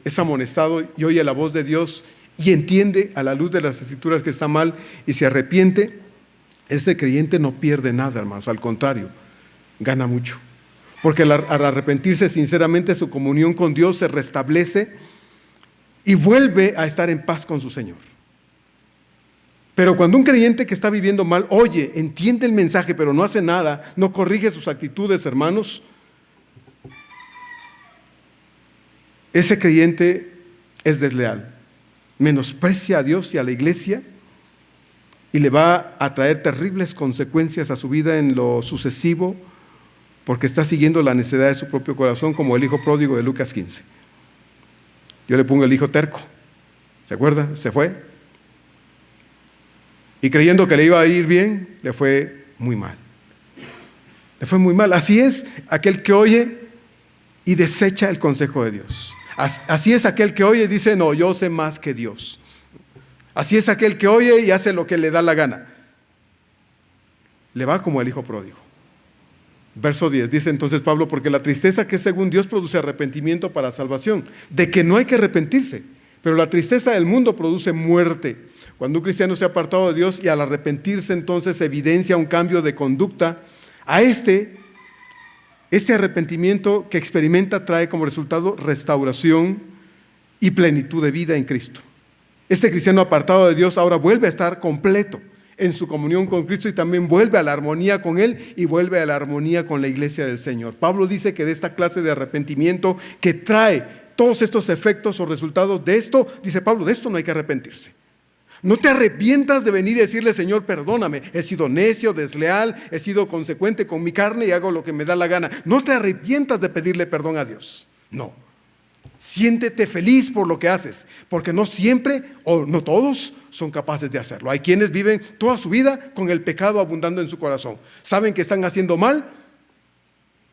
es amonestado y oye la voz de Dios y entiende a la luz de las Escrituras que está mal y se arrepiente, ese creyente no pierde nada, hermanos, al contrario, gana mucho. Porque al arrepentirse sinceramente, su comunión con Dios se restablece y vuelve a estar en paz con su Señor. Pero cuando un creyente que está viviendo mal oye, entiende el mensaje, pero no hace nada, no corrige sus actitudes, hermanos, ese creyente es desleal, menosprecia a Dios y a la iglesia y le va a traer terribles consecuencias a su vida en lo sucesivo, porque está siguiendo la necedad de su propio corazón, como el hijo pródigo de Lucas 15. Yo le pongo el hijo terco, ¿se acuerda? Se fue. Y creyendo que le iba a ir bien, le fue muy mal. Le fue muy mal. Así es aquel que oye y desecha el consejo de Dios. Así es aquel que oye y dice: no, yo sé más que Dios. Así es aquel que oye y hace lo que le da la gana. Le va como el hijo pródigo. Verso 10, dice entonces Pablo: porque la tristeza que es según Dios produce arrepentimiento para salvación, de que no hay que arrepentirse, pero la tristeza del mundo produce muerte. Cuando un cristiano se ha apartado de Dios y al arrepentirse entonces evidencia un cambio de conducta, a este arrepentimiento que experimenta trae como resultado restauración y plenitud de vida en Cristo. Este cristiano apartado de Dios ahora vuelve a estar completo en su comunión con Cristo y también vuelve a la armonía con Él y vuelve a la armonía con la iglesia del Señor. Pablo dice que de esta clase de arrepentimiento que trae todos estos efectos o resultados de esto, dice Pablo, de esto no hay que arrepentirse. No te arrepientas de venir y decirle: Señor, perdóname, he sido necio, desleal, he sido consecuente con mi carne y hago lo que me da la gana. No te arrepientas de pedirle perdón a Dios. No. Siéntete feliz por lo que haces, porque no siempre o no todos son capaces de hacerlo. Hay quienes viven toda su vida con el pecado abundando en su corazón. Saben que están haciendo mal,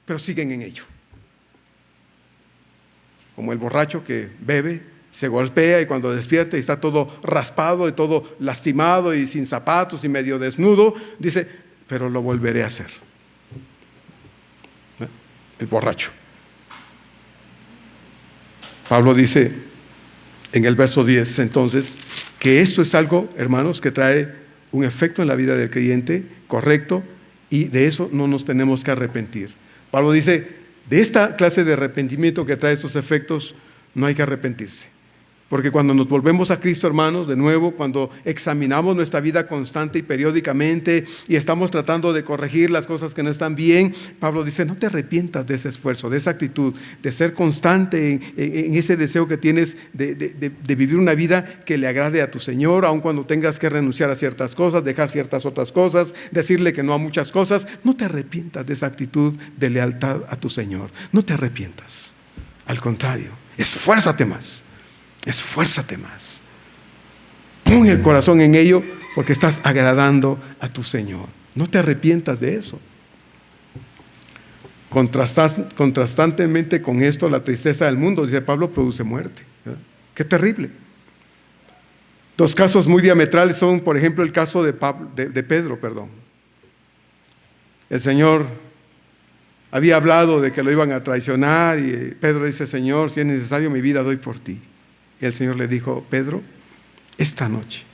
pero siguen en ello. Como el borracho que bebe, se golpea y cuando despierta y está todo raspado y todo lastimado y sin zapatos y medio desnudo, dice: pero lo volveré a hacer. El borracho. Pablo dice en el verso 10 entonces que esto es algo, hermanos, que trae un efecto en la vida del creyente correcto, y de eso no nos tenemos que arrepentir. Pablo dice: de esta clase de arrepentimiento que trae estos efectos no hay que arrepentirse. Porque cuando nos volvemos a Cristo, hermanos, de nuevo, cuando examinamos nuestra vida constante y periódicamente y estamos tratando de corregir las cosas que no están bien, Pablo dice: no te arrepientas de ese esfuerzo, de esa actitud, de ser constante en ese deseo que tienes de vivir una vida que le agrade a tu Señor, aun cuando tengas que renunciar a ciertas cosas, dejar ciertas otras cosas, decirle que no a muchas cosas. No te arrepientas de esa actitud de lealtad a tu Señor. No te arrepientas. Al contrario, esfuérzate más. Esfuérzate más. Pon el corazón en ello, porque estás agradando a tu Señor. No te arrepientas de eso. Contrastantemente con esto, la tristeza del mundo, dice Pablo, produce muerte. Qué terrible. Dos casos muy diametrales son, por ejemplo, el caso de Pedro. El Señor había hablado de que lo iban a traicionar y Pedro dice: Señor, si es necesario, mi vida doy por ti. Y el Señor le dijo: Pedro, esta noche,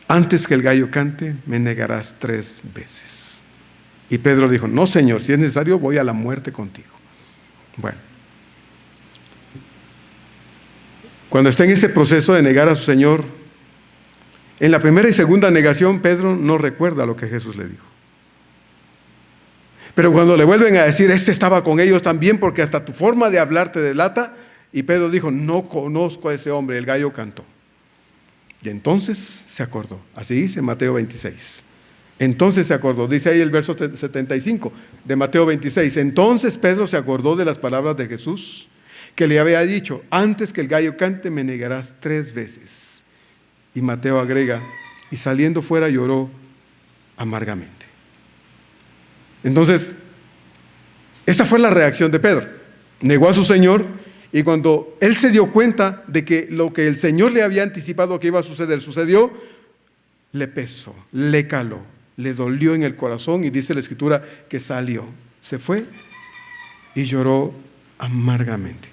antes que el gallo cante, me negarás 3 veces. Y Pedro le dijo, no, Señor, si es necesario voy a la muerte contigo. Bueno, cuando está en ese proceso de negar a su Señor, en la primera y segunda negación, Pedro no recuerda lo que Jesús le dijo. Pero cuando le vuelven a decir, estaba con ellos también porque hasta tu forma de hablar te delata, y Pedro dijo, no conozco a ese hombre, el gallo cantó. Y entonces se acordó. Así dice Mateo 26. Entonces se acordó, dice ahí el verso 75 de Mateo 26. Entonces Pedro se acordó de las palabras de Jesús, que le había dicho, antes que el gallo cante me negarás 3 veces. Y Mateo agrega, y saliendo fuera lloró amargamente. Entonces, esta fue la reacción de Pedro. Negó a su Señor, y cuando él se dio cuenta de que lo que el Señor le había anticipado que iba a suceder, sucedió, le pesó, le caló, le dolió en el corazón, y dice la Escritura que salió, se fue y lloró amargamente.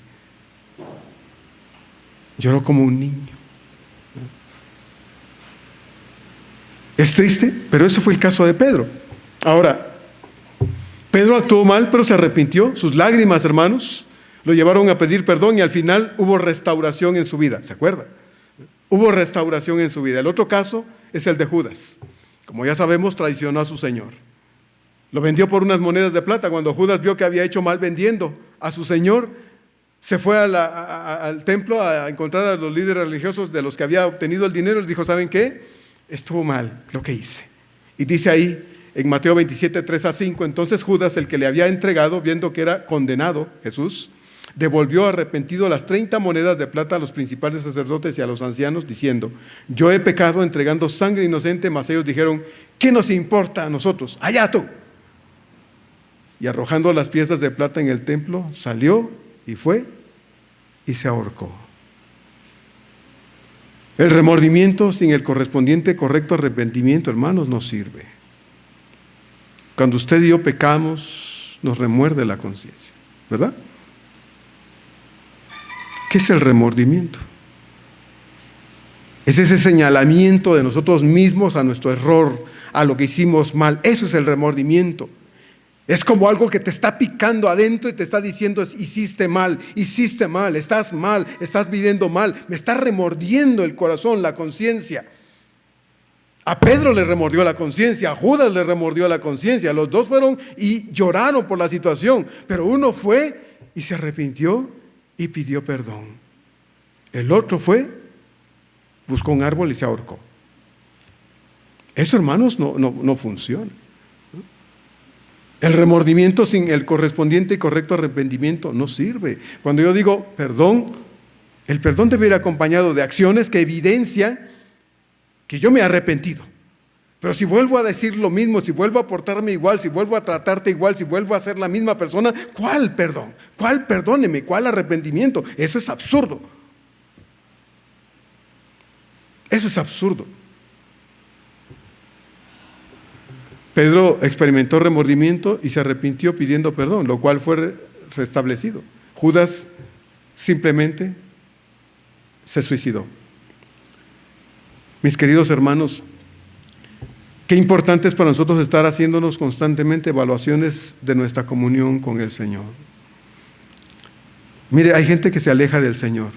Lloró como un niño. Es triste, pero ese fue el caso de Pedro. Ahora, Pedro actuó mal, pero se arrepintió. Sus lágrimas, hermanos, lo llevaron a pedir perdón, y al final hubo restauración en su vida. ¿Se acuerda? Hubo restauración en su vida. El otro caso es el de Judas. Como ya sabemos, traicionó a su Señor. Lo vendió por unas monedas de plata. Cuando Judas vio que había hecho mal vendiendo a su Señor, se fue al templo a encontrar a los líderes religiosos de los que había obtenido el dinero. Les dijo, ¿saben qué? Estuvo mal lo que hice. Y dice ahí en Mateo 27, 3-5, entonces Judas, el que le había entregado, viendo que era condenado Jesús, devolvió arrepentido las 30 monedas de plata a los principales sacerdotes y a los ancianos, diciendo, yo he pecado entregando sangre inocente. Mas ellos dijeron, ¿qué nos importa a nosotros? Allá tú. Y arrojando las piezas de plata en el templo, salió y fue y se ahorcó. El remordimiento sin el correspondiente correcto arrepentimiento, hermanos, no sirve. Cuando usted y yo pecamos, nos remuerde la conciencia, ¿verdad? ¿Qué es el remordimiento? Es ese señalamiento de nosotros mismos a nuestro error, a lo que hicimos mal. Eso es el remordimiento. Es como algo que te está picando adentro y te está diciendo, hiciste mal, estás viviendo mal, me está remordiendo el corazón, la conciencia. A Pedro le remordió la conciencia, a Judas le remordió la conciencia. Los dos fueron y lloraron por la situación, pero uno fue y se arrepintió y pidió perdón. El otro fue, buscó un árbol y se ahorcó. Eso, hermanos, no funciona. El remordimiento sin el correspondiente y correcto arrepentimiento no sirve. Cuando yo digo perdón, el perdón debe ir acompañado de acciones que evidencian que yo me he arrepentido. Pero si vuelvo a decir lo mismo, si vuelvo a portarme igual, si vuelvo a tratarte igual, si vuelvo a ser la misma persona, ¿cuál perdón? ¿Cuál perdóneme? ¿Cuál arrepentimiento? Eso es absurdo. Eso es absurdo. Pedro experimentó remordimiento y se arrepintió pidiendo perdón, lo cual fue restablecido. Judas simplemente se suicidó. Mis queridos hermanos, qué importante es para nosotros estar haciéndonos constantemente evaluaciones de nuestra comunión con el Señor. Mire, hay gente que se aleja del Señor.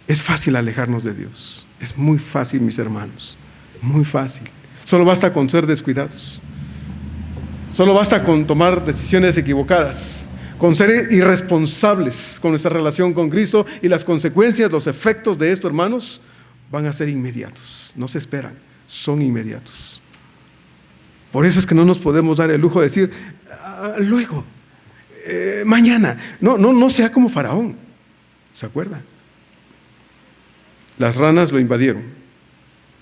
Es fácil alejarnos de Dios. Es muy fácil, mis hermanos. Muy fácil. Solo basta con ser descuidados. Solo basta con tomar decisiones equivocadas, con ser irresponsables con nuestra relación con Cristo, y las consecuencias, los efectos de esto, hermanos, van a ser inmediatos. No se esperan, son inmediatos. Por eso es que no nos podemos dar el lujo de decir, luego, mañana. No sea como Faraón. ¿Se acuerda? Las ranas lo invadieron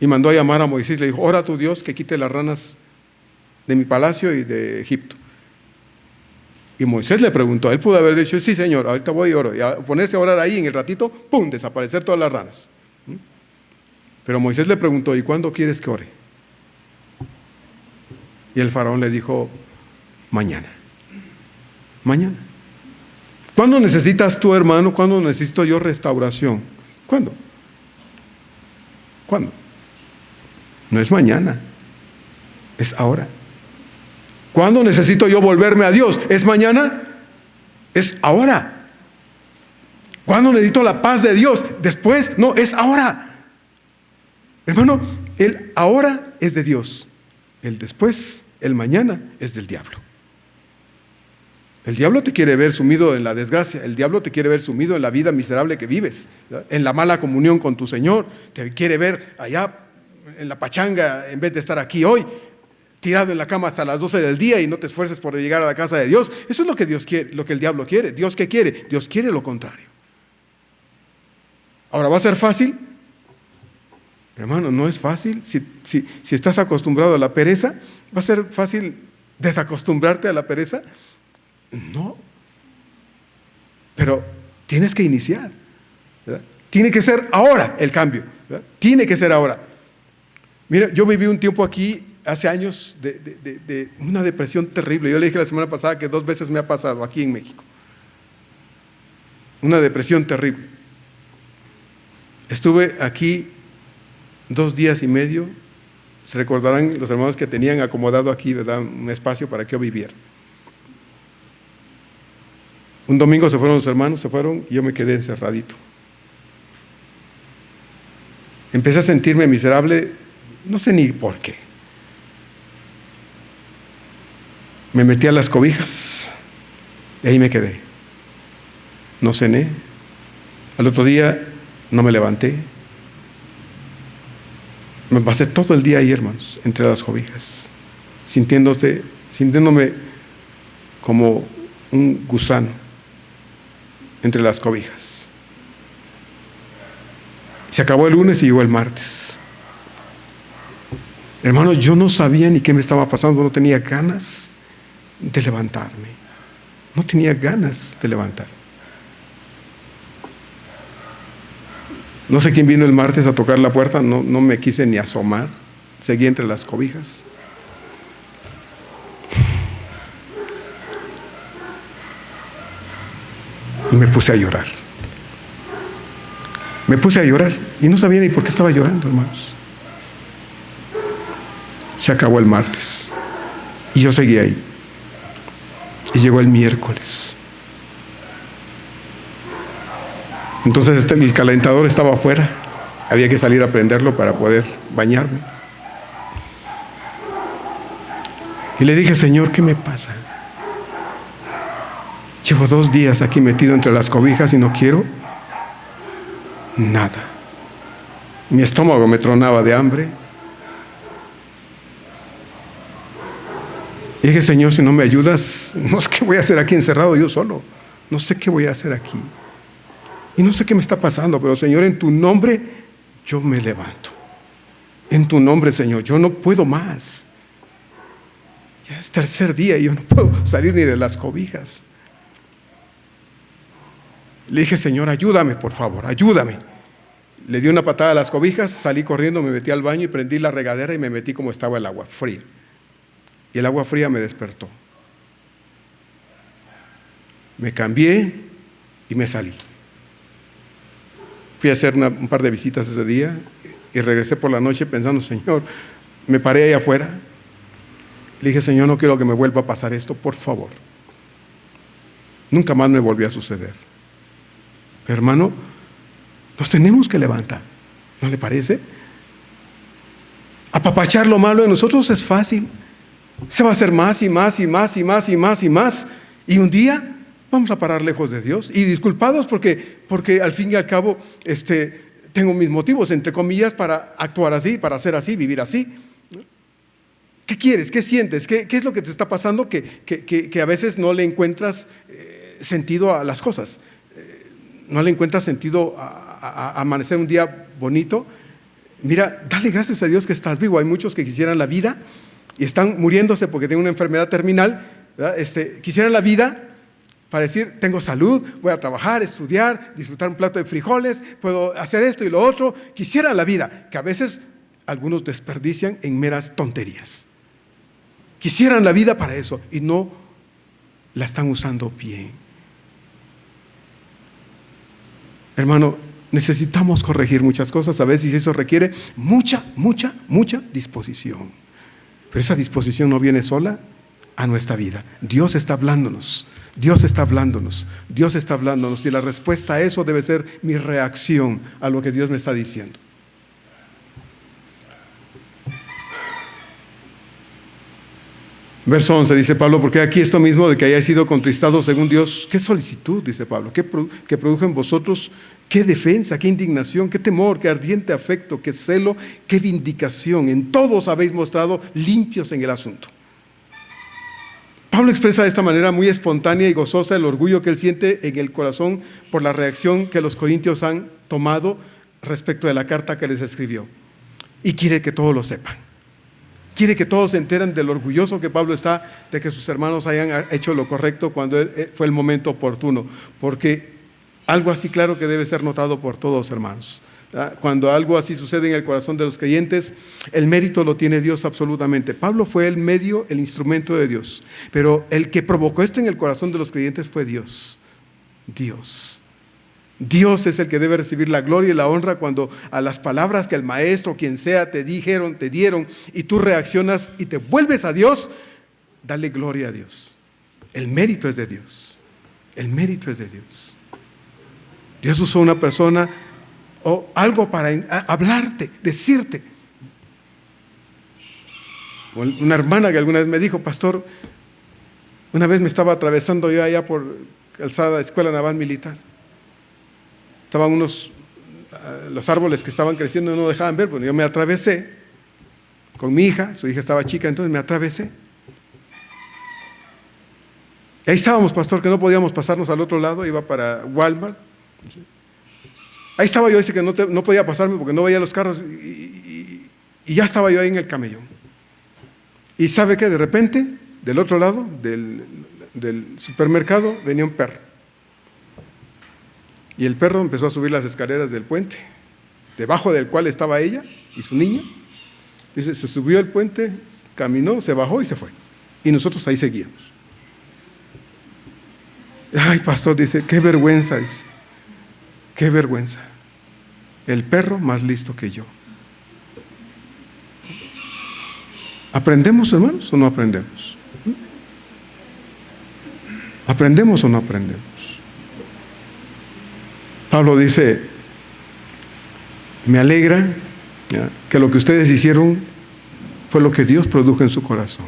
y mandó a llamar a Moisés. Le dijo, ora a tu Dios que quite las ranas de mi palacio y de Egipto. Y Moisés le preguntó, él pudo haber dicho, sí Señor, ahorita voy y oro, y a ponerse a orar ahí, en el ratito, ¡pum!, desaparecer todas las ranas. Pero Moisés le preguntó, ¿y cuándo quieres que ore? Y el faraón le dijo, mañana. Mañana. ¿Cuándo necesitas tú, hermano? ¿Cuándo necesito yo restauración? ¿Cuándo? ¿Cuándo? No es mañana, es ahora. ¿Cuándo necesito yo volverme a Dios? ¿Es mañana? Es ahora. ¿Cuándo necesito la paz de Dios? Después. No, es ahora. Hermano, el ahora es de Dios. El después, el mañana es del diablo. El diablo te quiere ver sumido en la desgracia. El diablo te quiere ver sumido en la vida miserable que vives, ¿verdad? En la mala comunión con tu Señor. Te quiere ver allá en la pachanga en vez de estar aquí hoy, tirado en la cama hasta las 12 del día y no te esfuerces por llegar a la casa de Dios. Eso es lo que Dios quiere, lo que el diablo quiere. ¿Dios qué quiere? Dios quiere lo contrario. Ahora, ¿va a ser fácil? Hermano, no es fácil. Si estás acostumbrado a la pereza, ¿va a ser fácil desacostumbrarte a la pereza? No. Pero tienes que iniciar, ¿verdad? Tiene que ser ahora el cambio, ¿verdad? Tiene que ser ahora. Mira, yo viví un tiempo aquí hace años de una depresión terrible. Yo le dije la semana pasada que 2 veces me ha pasado aquí en México. Una depresión terrible. Estuve aquí 2 días y medio. Se recordarán los hermanos que tenían acomodado aquí, ¿verdad?, un espacio para que yo viviera. Un domingo se fueron los hermanos, y yo me quedé encerradito. Empecé a sentirme miserable, no sé ni por qué. Me metí a las cobijas y ahí me quedé. No cené. Al otro día no me levanté. Me pasé todo el día ahí, hermanos, entre las cobijas, sintiéndome como un gusano entre las cobijas. Se acabó el lunes y llegó el martes. Hermano, yo no sabía ni qué me estaba pasando, no tenía ganas de levantarme. No tenía ganas de levantarme. No sé quién vino el martes a tocar la puerta, no me quise ni asomar, seguí entre las cobijas. Y me puse a llorar. Me puse a llorar y no sabía ni por qué estaba llorando, hermanos. Se acabó el martes y yo seguí ahí. Y llegó el miércoles. Entonces el calentador estaba afuera, había que salir a prenderlo para poder bañarme. Y le dije, Señor, ¿qué me pasa? Llevo 2 días aquí metido entre las cobijas y no quiero nada. Mi estómago me tronaba de hambre. Y dije, Señor, si no me ayudas, no sé qué voy a hacer aquí encerrado yo solo. No sé qué voy a hacer aquí. Y no sé qué me está pasando, pero Señor, en tu nombre yo me levanto. En tu nombre, Señor, yo no puedo más. Ya es 3er día y yo no puedo salir ni de las cobijas. Le dije, Señor, ayúdame, por favor, ayúdame. Le di una patada a las cobijas, salí corriendo, me metí al baño y prendí la regadera y me metí como estaba el agua, fría. Y el agua fría me despertó. Me cambié y me salí. Fui a hacer un par de visitas ese día y regresé por la noche pensando, Señor, me paré ahí afuera. Le dije, Señor, no quiero que me vuelva a pasar esto, por favor. Nunca más me volvió a suceder. Pero, hermano, nos tenemos que levantar, ¿no le parece? Apapachar lo malo de nosotros es fácil. Se va a hacer más y más y más y más y más y más. Y un día vamos a parar lejos de Dios. Y disculpados porque al fin y al cabo tengo mis motivos, entre comillas, para actuar así, para ser así, vivir así. ¿Qué quieres? ¿Qué sientes? ¿Qué es lo que te está pasando que a veces no le encuentras sentido a las cosas? ¿No le encuentras sentido a amanecer un día bonito? Mira, dale gracias a Dios que estás vivo. Hay muchos que quisieran la vida y están muriéndose porque tienen una enfermedad terminal, ¿verdad? Quisieran la vida para decir, tengo salud, voy a trabajar, estudiar, disfrutar un plato de frijoles, puedo hacer esto y lo otro. Quisieran la vida, que a veces algunos desperdician en meras tonterías. Quisieran la vida para eso y no la están usando bien. Hermano, necesitamos corregir muchas cosas a veces y eso requiere mucha disposición. Pero esa disposición no viene sola, a nuestra vida. Dios está hablándonos, Dios está hablándonos, Dios está hablándonos, y la respuesta a eso debe ser mi reacción a lo que Dios me está diciendo. Verso 11 dice Pablo, porque aquí esto mismo de que hayáis sido contristados según Dios, qué solicitud, dice Pablo, que produjo en vosotros, qué defensa, qué indignación, qué temor, qué ardiente afecto, qué celo, qué vindicación. En todos habéis mostrado limpios en el asunto. Pablo expresa de esta manera muy espontánea y gozosa el orgullo que él siente en el corazón por la reacción que los corintios han tomado respecto de la carta que les escribió. Y quiere que todos lo sepan. Quiere que todos se enteren de lo orgulloso que Pablo está de que sus hermanos hayan hecho lo correcto cuando fue el momento oportuno. Porque algo así claro que debe ser notado por todos, hermanos. Cuando algo así sucede en el corazón de los creyentes, el mérito lo tiene Dios absolutamente. Pablo fue el medio, el instrumento de Dios. Pero el que provocó esto en el corazón de los creyentes fue Dios. Dios. Dios es el que debe recibir la gloria y la honra cuando a las palabras que el maestro, quien sea, te dieron, y tú reaccionas y te vuelves a Dios, dale gloria a Dios. El mérito es de Dios. El mérito es de Dios. Dios usó una persona o algo para hablarte, decirte. Una hermana que alguna vez me dijo, pastor, una vez me estaba atravesando yo allá por calzada Escuela Naval Militar. Estaban los árboles que estaban creciendo y no dejaban ver, pues yo me atravesé con mi hija, su hija estaba chica, entonces me atravesé. Y ahí estábamos, pastor, que no podíamos pasarnos al otro lado, iba para Walmart. Ahí estaba yo, dice que no podía pasarme porque no veía los carros y ya estaba yo ahí en el camellón. Y ¿sabe qué? De repente, del otro lado del supermercado venía un perro. Y el perro empezó a subir las escaleras del puente, debajo del cual estaba ella y su niña. Dice, se subió al puente, caminó, se bajó y se fue. Y nosotros ahí seguíamos. Ay, pastor, dice, qué vergüenza, dice. Qué vergüenza. El perro más listo que yo. ¿Aprendemos, hermanos, o no aprendemos? ¿Aprendemos o no aprendemos? Pablo dice, me alegra que lo que ustedes hicieron fue lo que Dios produjo en su corazón.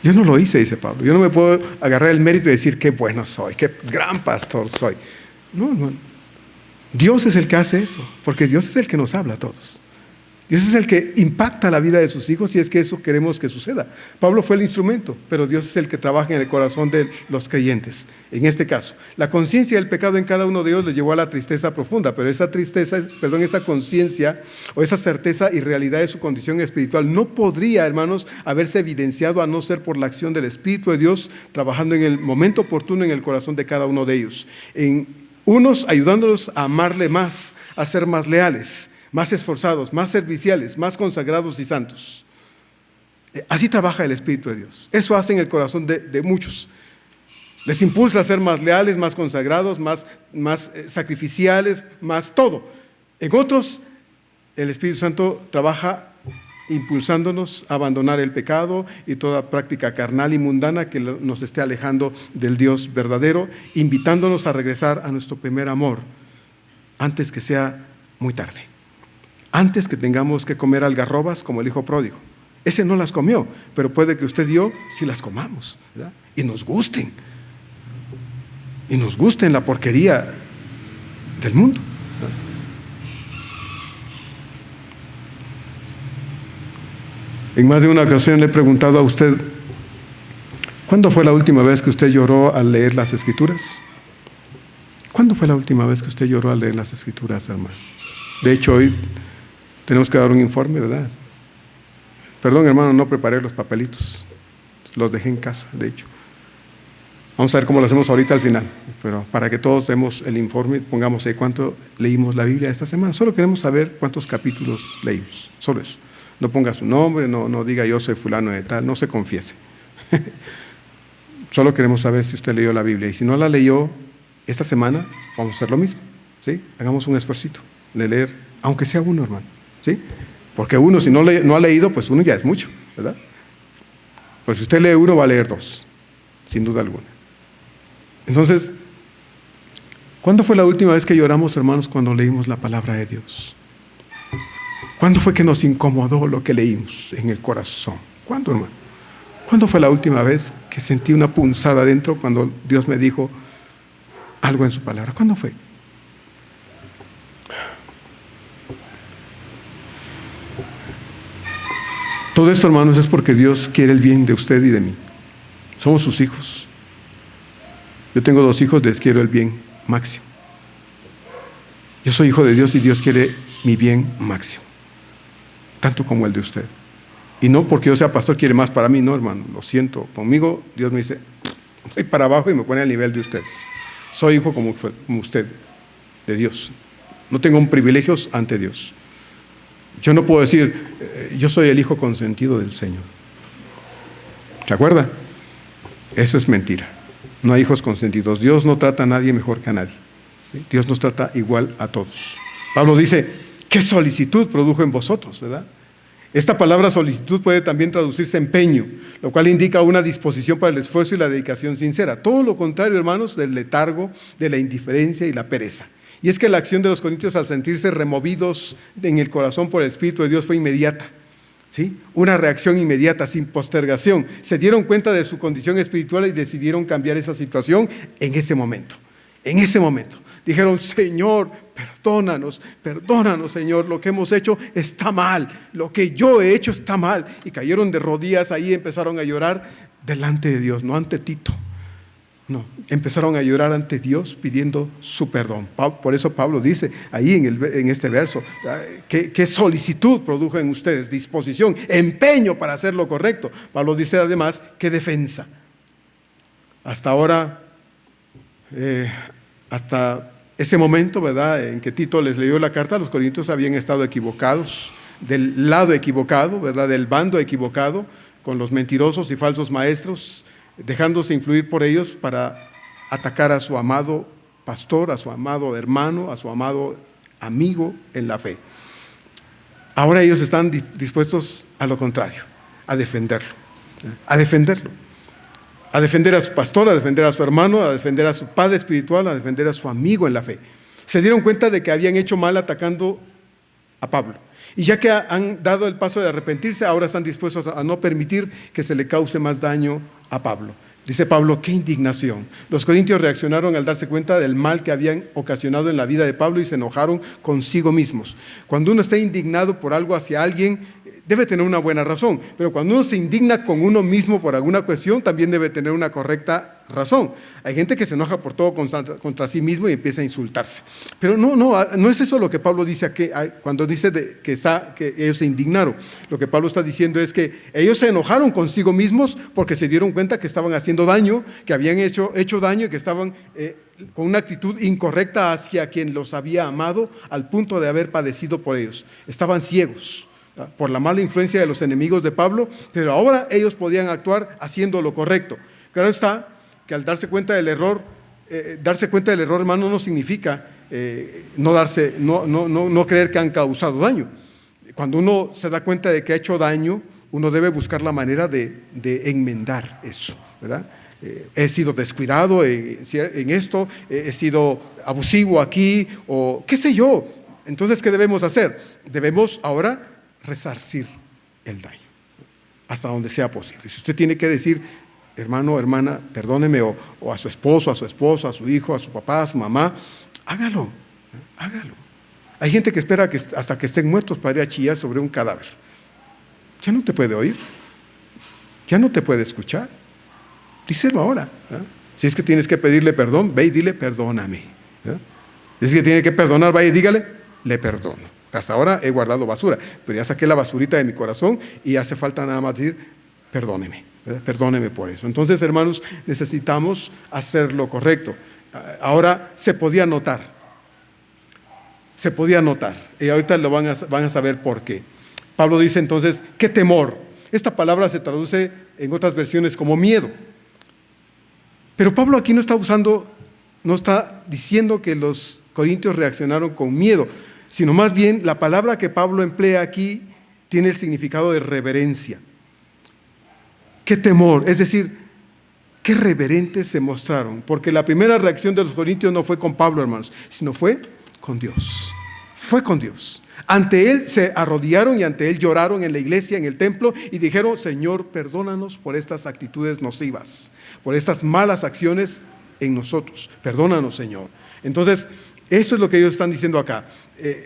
Yo no lo hice, dice Pablo. Yo no me puedo agarrar el mérito y decir qué bueno soy, qué gran pastor soy. No, hermano. Dios es el que hace eso, porque Dios es el que nos habla a todos. Dios es el que impacta la vida de sus hijos y es que eso queremos que suceda. Pablo fue el instrumento, pero Dios es el que trabaja en el corazón de los creyentes. En este caso, la conciencia del pecado en cada uno de ellos les llevó a la tristeza profunda, pero esa conciencia o esa certeza y realidad de su condición espiritual no podría, hermanos, haberse evidenciado a no ser por la acción del Espíritu de Dios trabajando en el momento oportuno en el corazón de cada uno de ellos. En unos ayudándolos a amarle más, a ser más leales, más esforzados, más serviciales, más consagrados y santos. Así trabaja el Espíritu de Dios. Eso hace en el corazón de muchos. Les impulsa a ser más leales, más consagrados, más sacrificiales, más todo. En otros, el Espíritu Santo trabaja impulsándonos a abandonar el pecado y toda práctica carnal y mundana que nos esté alejando del Dios verdadero, invitándonos a regresar a nuestro primer amor antes que sea muy tarde. Antes que tengamos que comer algarrobas como el hijo pródigo. Ese no las comió, pero puede que usted y yo sí las comamos, ¿verdad? Y nos gusten. Y nos gusten la porquería del mundo, ¿verdad? En más de una ocasión le he preguntado a usted, ¿cuándo fue la última vez que usted lloró al leer las Escrituras? ¿Cuándo fue la última vez que usted lloró al leer las Escrituras, hermano? De hecho, hoy tenemos que dar un informe, ¿verdad? Perdón, hermano, no preparé los papelitos. Los dejé en casa, de hecho. Vamos a ver cómo lo hacemos ahorita al final. Pero para que todos demos el informe, pongamos ahí cuánto leímos la Biblia esta semana. Solo queremos saber cuántos capítulos leímos. Solo eso. No ponga su nombre, no diga yo soy fulano de tal, no se confiese. Solo queremos saber si usted leyó la Biblia. Y si no la leyó esta semana, vamos a hacer lo mismo. ¿Sí? Hagamos un esfuercito de leer, aunque sea uno, hermano. ¿Sí? Porque uno, si no ha leído, pues uno ya es mucho, ¿verdad? Pues si usted lee uno, va a leer dos, sin duda alguna. Entonces, ¿cuándo fue la última vez que lloramos, hermanos, cuando leímos la palabra de Dios? ¿Cuándo fue que nos incomodó lo que leímos en el corazón? ¿Cuándo, hermano? ¿Cuándo fue la última vez que sentí una punzada adentro cuando Dios me dijo algo en su palabra? ¿Cuándo fue? Todo esto, hermanos, es porque Dios quiere el bien de usted y de mí. Somos sus hijos. Yo tengo 2 hijos, les quiero el bien máximo. Yo soy hijo de Dios y Dios quiere mi bien máximo, tanto como el de usted. Y no porque yo sea pastor quiere más para mí, no, hermano, lo siento. Conmigo Dios me dice, voy para abajo y me pone al nivel de ustedes. Soy hijo como usted, de Dios. No tengo privilegios ante Dios. Yo no puedo decir, yo soy el hijo consentido del Señor. ¿Se acuerda? Eso es mentira. No hay hijos consentidos. Dios no trata a nadie mejor que a nadie. ¿Sí? Dios nos trata igual a todos. Pablo dice, ¿qué solicitud produjo en vosotros? ¿Verdad? Esta palabra solicitud puede también traducirse empeño, lo cual indica una disposición para el esfuerzo y la dedicación sincera. Todo lo contrario, hermanos, del letargo, de la indiferencia y la pereza. Y es que la acción de los corintios al sentirse removidos en el corazón por el Espíritu de Dios fue inmediata. ¿Sí? Una reacción inmediata, sin postergación. Se dieron cuenta de su condición espiritual y decidieron cambiar esa situación en ese momento. En ese momento. Dijeron, Señor, perdónanos, Señor, lo que hemos hecho está mal. Lo que yo he hecho está mal. Y cayeron de rodillas ahí y empezaron a llorar delante de Dios, no ante Tito. No, empezaron a llorar ante Dios pidiendo su perdón. Por eso Pablo dice ahí en este verso, ¿qué solicitud produjo en ustedes? Disposición, empeño para hacer lo correcto. Pablo dice además, ¿qué defensa? Hasta ahora, hasta ese momento, ¿verdad?, en que Tito les leyó la carta, los corintios habían estado equivocados, del lado equivocado, ¿verdad?, del bando equivocado, con los mentirosos y falsos maestros, dejándose influir por ellos para atacar a su amado pastor, a su amado hermano, a su amado amigo en la fe. Ahora ellos están dispuestos a lo contrario, a defenderlo, a defender a su pastor, a defender a su hermano, a defender a su padre espiritual, a defender a su amigo en la fe. Se dieron cuenta de que habían hecho mal atacando a Pablo. Y ya que han dado el paso de arrepentirse, ahora están dispuestos a no permitir que se le cause más daño a Pablo. Dice Pablo, qué indignación. Los corintios reaccionaron al darse cuenta del mal que habían ocasionado en la vida de Pablo y se enojaron consigo mismos. Cuando uno está indignado por algo hacia alguien, debe tener una buena razón, pero cuando uno se indigna con uno mismo por alguna cuestión, también debe tener una correcta razón. Hay gente que se enoja por todo contra sí mismo y empieza a insultarse. Pero no es eso lo que Pablo dice aquí, cuando dice que ellos se indignaron. Lo que Pablo está diciendo es que ellos se enojaron consigo mismos porque se dieron cuenta que estaban haciendo daño, que habían hecho daño y que estaban con una actitud incorrecta hacia quien los había amado al punto de haber padecido por ellos. Estaban ciegos por la mala influencia de los enemigos de Pablo, pero ahora ellos podían actuar haciendo lo correcto. Claro está que al darse cuenta del error, hermano, no significa no creer que han causado daño. Cuando uno se da cuenta de que ha hecho daño, uno debe buscar la manera de enmendar eso, ¿verdad? He sido descuidado en esto, he sido abusivo aquí, o qué sé yo. Entonces, ¿qué debemos hacer? Debemos ahora resarcir el daño hasta donde sea posible. Si usted tiene que decir, hermano, hermana, perdóneme, o a su esposo, a su esposa, a su hijo, a su papá, a su mamá, hágalo. Hay gente que espera hasta que estén muertos para ir a chillar sobre un cadáver. Ya no te puede oír, ya no te puede escuchar. Díselo ahora. Si es que tienes que pedirle perdón, ve y dile, perdóname. Si es que tiene que perdonar, vaya y dígale, le perdono. Hasta ahora he guardado basura, pero ya saqué la basurita de mi corazón y hace falta nada más decir, perdóneme, ¿verdad? Perdóneme por eso. Entonces, hermanos, necesitamos hacer lo correcto. Ahora se podía notar, y ahorita lo van a saber por qué. Pablo dice entonces, ¿qué temor? Esta palabra se traduce en otras versiones como miedo. Pero Pablo aquí no está diciendo que los corintios reaccionaron con miedo, sino más bien la palabra que Pablo emplea aquí tiene el significado de reverencia. qué temor, es decir, qué reverentes se mostraron, porque la primera reacción de los corintios no fue con Pablo, hermanos, sino fue con Dios. Fue con Dios. Ante Él se arrodillaron y ante Él lloraron en la iglesia, en el templo, y dijeron: Señor, perdónanos por estas actitudes nocivas, por estas malas acciones en nosotros. Perdónanos, Señor. Entonces, eso es lo que ellos están diciendo acá.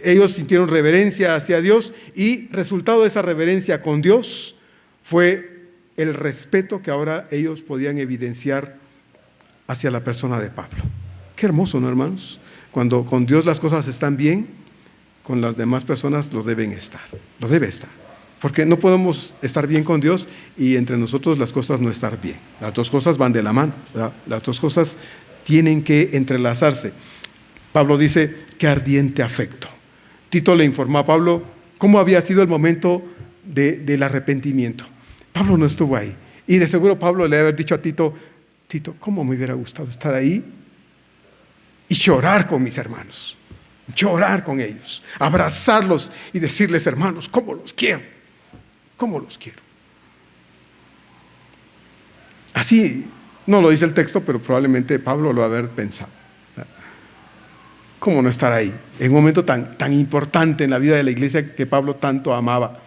Ellos sintieron reverencia hacia Dios, y resultado de esa reverencia con Dios fue el respeto que ahora ellos podían evidenciar hacia la persona de Pablo. Qué hermoso, ¿no, hermanos? Cuando con Dios las cosas están bien, con las demás personas lo deben estar. Lo debe estar. Porque no podemos estar bien con Dios y entre nosotros las cosas no estar bien. Las dos cosas van de la mano, ¿verdad? Las dos cosas tienen que entrelazarse. Pablo dice: qué ardiente afecto. Tito le informó a Pablo cómo había sido el momento del arrepentimiento. Pablo no estuvo ahí. Y de seguro Pablo le debe haber dicho a Tito: Tito, ¿cómo me hubiera gustado estar ahí y llorar con mis hermanos? Llorar con ellos, abrazarlos y decirles: hermanos, ¿cómo los quiero? ¿Cómo los quiero? Así no lo dice el texto, pero probablemente Pablo lo ha haber pensado. ¿Cómo no estar ahí? En un momento tan importante en la vida de la iglesia que Pablo tanto amaba.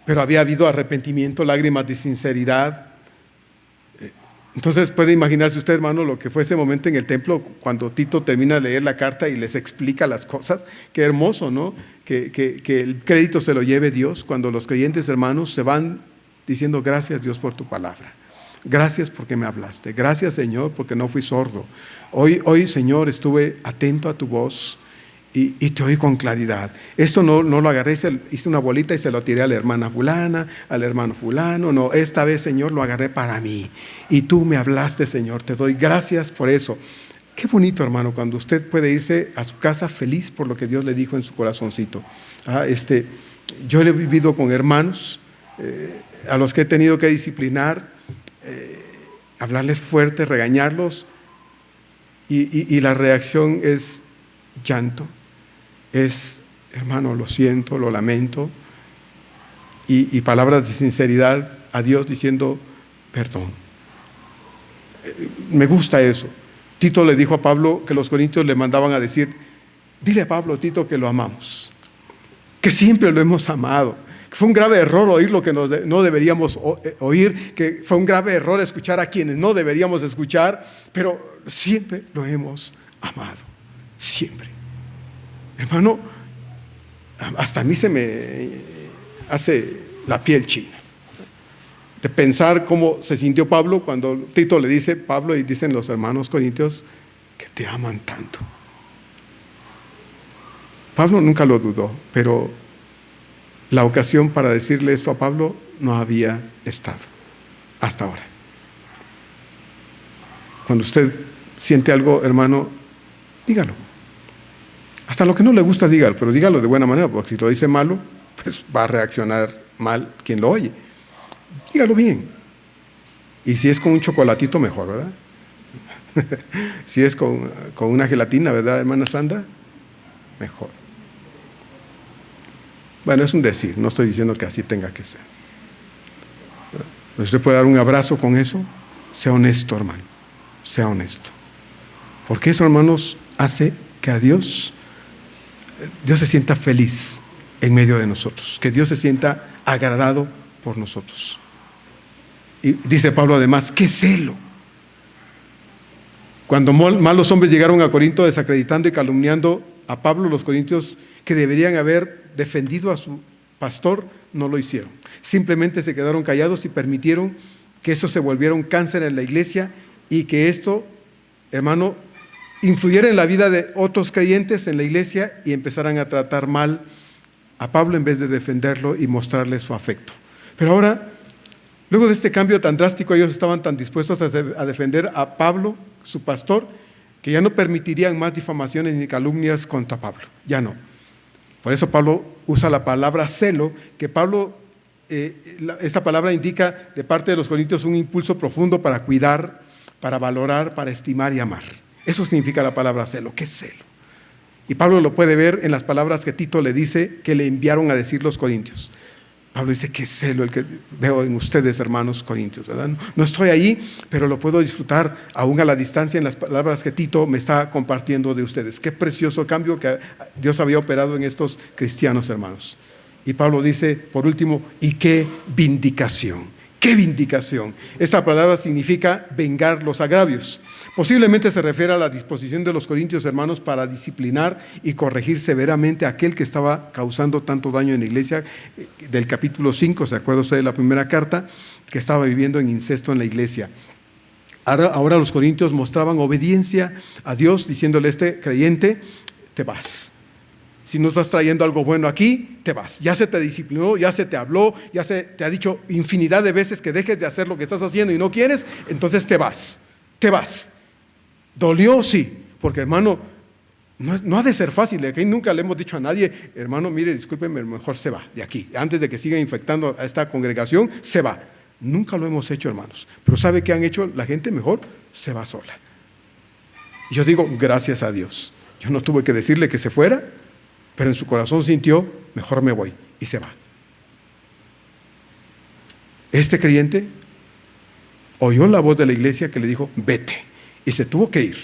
Pero había habido arrepentimiento, lágrimas de sinceridad. Entonces puede imaginarse usted, hermano, lo que fue ese momento en el templo cuando Tito termina de leer la carta y les explica las cosas. Qué hermoso, ¿no? Que el crédito se lo lleve Dios cuando los creyentes, hermanos, se van diciendo: gracias, Dios, por tu palabra. Gracias porque me hablaste. Gracias, Señor, porque no fui sordo. Hoy, Señor, estuve atento a tu voz y te oí con claridad. Esto no lo agarré, hice una bolita y se lo tiré a la hermana fulana, al hermano fulano. No, esta vez, Señor, lo agarré para mí. Y tú me hablaste, Señor. Te doy gracias por eso. Qué bonito, hermano, cuando usted puede irse a su casa feliz por lo que Dios le dijo en su corazoncito. Yo he vivido con hermanos a los que he tenido que disciplinar, hablarles fuerte, regañarlos, y la reacción es llanto. Es: hermano, lo siento, lo lamento, y palabras de sinceridad a Dios diciendo: perdón. Me gusta eso. Tito le dijo a Pablo que los corintios le mandaban a decir: dile a Pablo, Tito, que lo amamos, que siempre lo hemos amado, que fue un grave error oír lo que no deberíamos oír, que fue un grave error escuchar a quienes no deberíamos escuchar, pero siempre lo hemos amado, siempre. Hermano, hasta a mí se me hace la piel china de pensar cómo se sintió Pablo cuando Tito le dice: Pablo, y dicen los hermanos corintios que te aman tanto. Pablo nunca lo dudó, pero la ocasión para decirle esto a Pablo no había estado hasta ahora. Cuando usted siente algo, hermano, dígalo. Hasta lo que no le gusta, dígalo, pero dígalo de buena manera, porque si lo dice malo, pues va a reaccionar mal quien lo oye. Dígalo bien. Y si es con un chocolatito, mejor, ¿verdad? Si es con una gelatina, ¿verdad, hermana Sandra? Mejor. Bueno, es un decir, no estoy diciendo que así tenga que ser. ¿Usted puede dar un abrazo con eso? Sea honesto, hermano, sea honesto. Porque eso, hermanos, hace que a Dios se sienta feliz en medio de nosotros, que Dios se sienta agradado por nosotros. Y dice Pablo además: ¡qué celo! Cuando malos hombres llegaron a Corinto desacreditando y calumniando a Pablo, los corintios, que deberían haber defendido a su pastor, no lo hicieron. Simplemente se quedaron callados y permitieron que eso se volviera un cáncer en la iglesia y que esto, hermano, influyera en la vida de otros creyentes en la iglesia y empezaran a tratar mal a Pablo en vez de defenderlo y mostrarle su afecto. Pero ahora, luego de este cambio tan drástico, ellos estaban tan dispuestos a defender a Pablo, su pastor, que ya no permitirían más difamaciones ni calumnias contra Pablo. Ya no. Por eso Pablo usa la palabra celo, que Pablo, esta palabra indica de parte de los corintios un impulso profundo para cuidar, para valorar, para estimar y amar. Eso significa la palabra celo. ¿Qué es celo? Y Pablo lo puede ver en las palabras que Tito le dice que le enviaron a decir los corintios. Pablo dice, qué celo el que veo en ustedes, hermanos corintios, ¿verdad? No estoy ahí, pero lo puedo disfrutar aún a la distancia en las palabras que Tito me está compartiendo de ustedes. Qué precioso cambio que Dios había operado en estos cristianos, hermanos. Y Pablo dice, por último, y qué vindicación. ¡Qué vindicación! Esta palabra significa vengar los agravios. Posiblemente se refiere a la disposición de los corintios, hermanos, para disciplinar y corregir severamente a aquel que estaba causando tanto daño en la iglesia. Del capítulo 5, ¿se acuerda usted de la primera carta? Que estaba viviendo en incesto en la iglesia. Ahora los corintios mostraban obediencia a Dios, diciéndole a este creyente, te vas. Si no estás trayendo algo bueno aquí, te vas. Ya se te disciplinó, ya se te habló, ya se te ha dicho infinidad de veces que dejes de hacer lo que estás haciendo y no quieres, entonces te vas. Te vas. ¿Dolió? Sí. Porque, hermano, no ha de ser fácil. Aquí nunca le hemos dicho a nadie, hermano, mire, discúlpeme, mejor se va de aquí. Antes de que siga infectando a esta congregación, se va. Nunca lo hemos hecho, hermanos. Pero ¿sabe qué han hecho la gente? Mejor se va sola. Y yo digo, gracias a Dios. Yo no tuve que decirle que se fuera, pero en su corazón sintió, mejor me voy, y se va. Este creyente oyó la voz de la iglesia que le dijo, vete, y se tuvo que ir.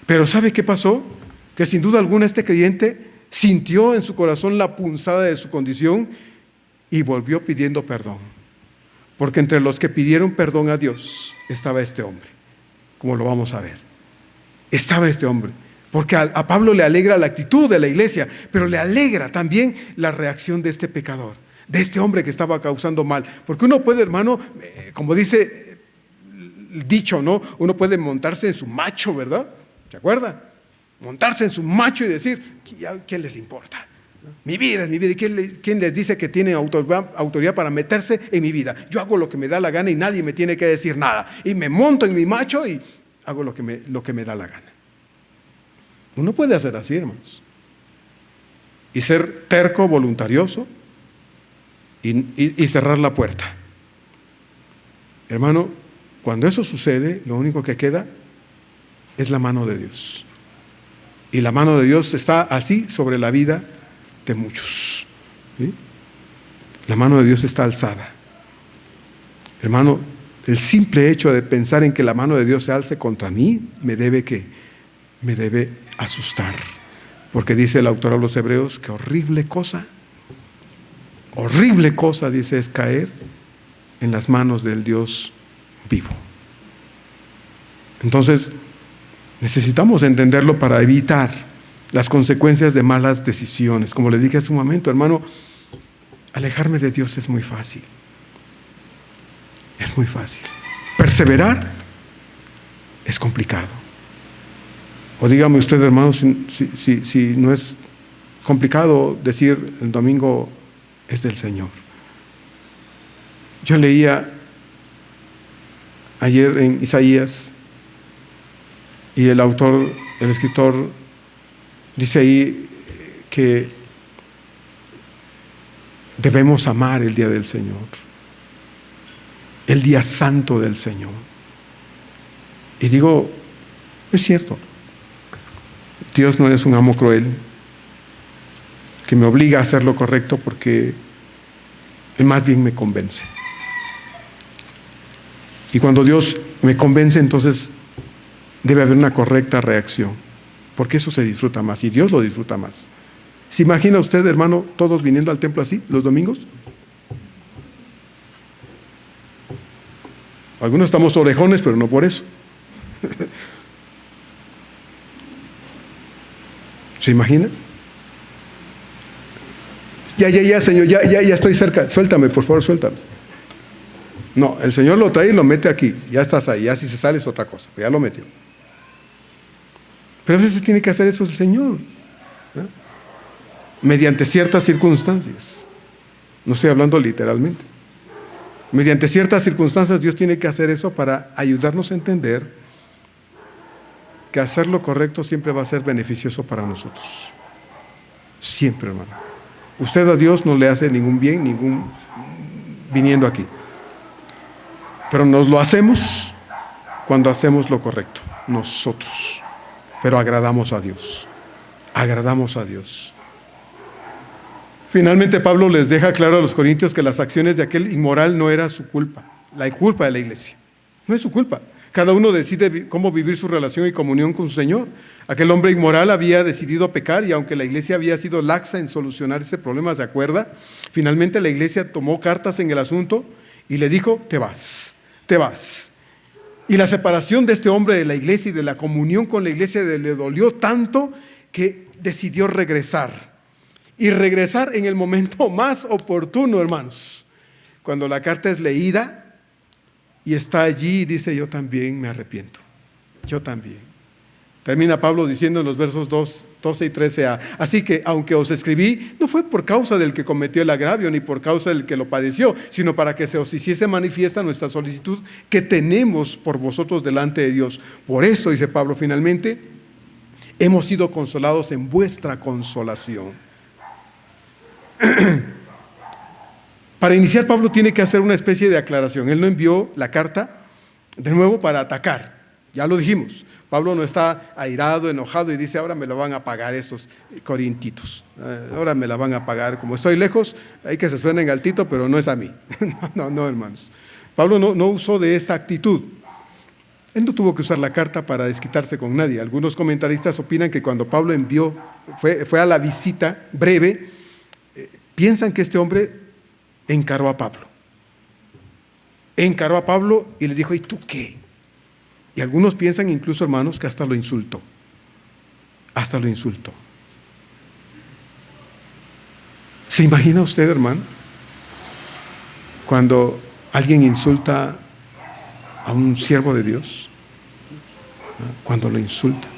Pero ¿sabe qué pasó? Que sin duda alguna este creyente sintió en su corazón la punzada de su condición y volvió pidiendo perdón. Porque entre los que pidieron perdón a Dios estaba este hombre, como lo vamos a ver. Estaba este hombre. Porque a Pablo le alegra la actitud de la iglesia, pero le alegra también la reacción de este pecador, de este hombre que estaba causando mal. Porque uno puede, hermano, como dice el dicho, ¿no? Uno puede montarse en su macho, ¿verdad? ¿Se acuerda? Montarse en su macho y decir, ¿qué les importa? Mi vida es mi vida. ¿Y quién les dice que tiene autoridad para meterse en mi vida? Yo hago lo que me da la gana y nadie me tiene que decir nada. Y me monto en mi macho y hago lo que me da la gana. Uno puede hacer así, hermanos, y ser terco, voluntarioso y cerrar la puerta. Hermano, cuando eso sucede, lo único que queda es la mano de Dios. Y la mano de Dios está así sobre la vida de muchos, ¿sí? La mano de Dios está alzada. Hermano, el simple hecho de pensar en que la mano de Dios se alce contra mí me debe asustar, porque dice el autor a los Hebreos que horrible cosa, dice, es caer en las manos del Dios vivo. Entonces, necesitamos entenderlo para evitar las consecuencias de malas decisiones. Como le dije hace un momento, hermano, alejarme de Dios es muy fácil. Es muy fácil. Perseverar es complicado. O dígame usted, hermano, si no es complicado decir el domingo es del Señor. Yo leía ayer en Isaías y el escritor dice ahí que debemos amar el día del Señor, el día santo del Señor. Y digo, es cierto. Dios no es un amo cruel que me obliga a hacer lo correcto, porque Él más bien me convence. Y cuando Dios me convence, entonces debe haber una correcta reacción, porque eso se disfruta más y Dios lo disfruta más. ¿Se imagina usted, hermano, todos viniendo al templo así los domingos? Algunos estamos orejones, pero no por eso. ¿Se imagina? Ya, Señor, ya estoy cerca. Suéltame, por favor, suéltame. No, el Señor lo trae y lo mete aquí. Ya estás ahí, ya si se sale es otra cosa, pero ya lo metió. Pero a veces tiene que hacer eso el Señor, ¿no? Mediante ciertas circunstancias. No estoy hablando literalmente. Mediante ciertas circunstancias Dios tiene que hacer eso para ayudarnos a entender que hacer lo correcto siempre va a ser beneficioso para nosotros. Siempre, hermano. Usted a Dios no le hace ningún bien, viniendo aquí. Pero nos lo hacemos cuando hacemos lo correcto, nosotros. Pero agradamos a Dios. Agradamos a Dios. Finalmente Pablo les deja claro a los corintios que las acciones de aquel inmoral no era su culpa, la culpa de la iglesia. No es su culpa. Cada uno decide cómo vivir su relación y comunión con su Señor. Aquel hombre inmoral había decidido pecar y aunque la iglesia había sido laxa en solucionar ese problema, ¿se acuerda? Finalmente la iglesia tomó cartas en el asunto y le dijo, te vas, te vas. Y la separación de este hombre de la iglesia y de la comunión con la iglesia le dolió tanto que decidió regresar. Y regresar en el momento más oportuno, hermanos. Cuando la carta es leída y está allí y dice, yo también me arrepiento. Yo también. Termina Pablo diciendo en los versos 12 y 13a, así que aunque os escribí, no fue por causa del que cometió el agravio, ni por causa del que lo padeció, sino para que se os hiciese manifiesta nuestra solicitud que tenemos por vosotros delante de Dios. Por esto, dice Pablo finalmente, hemos sido consolados en vuestra consolación. Para iniciar, Pablo tiene que hacer una especie de aclaración. Él no envió la carta de nuevo para atacar. Ya lo dijimos. Pablo no está airado, enojado y dice, ahora me lo van a pagar estos corintitos. Ahora me la van a pagar. Como estoy lejos, hay que se suenen altito, pero no es a mí. No, hermanos. Pablo no usó de esta actitud. Él no tuvo que usar la carta para desquitarse con nadie. Algunos comentaristas opinan que cuando Pablo fue a la visita breve, piensan que este hombre encaró a Pablo. Encaró a Pablo y le dijo, ¿y tú qué? Y algunos piensan incluso, hermanos, que hasta lo insultó. Hasta lo insultó. ¿Se imagina usted, hermano, cuando alguien insulta a un siervo de Dios? Cuando lo insulta.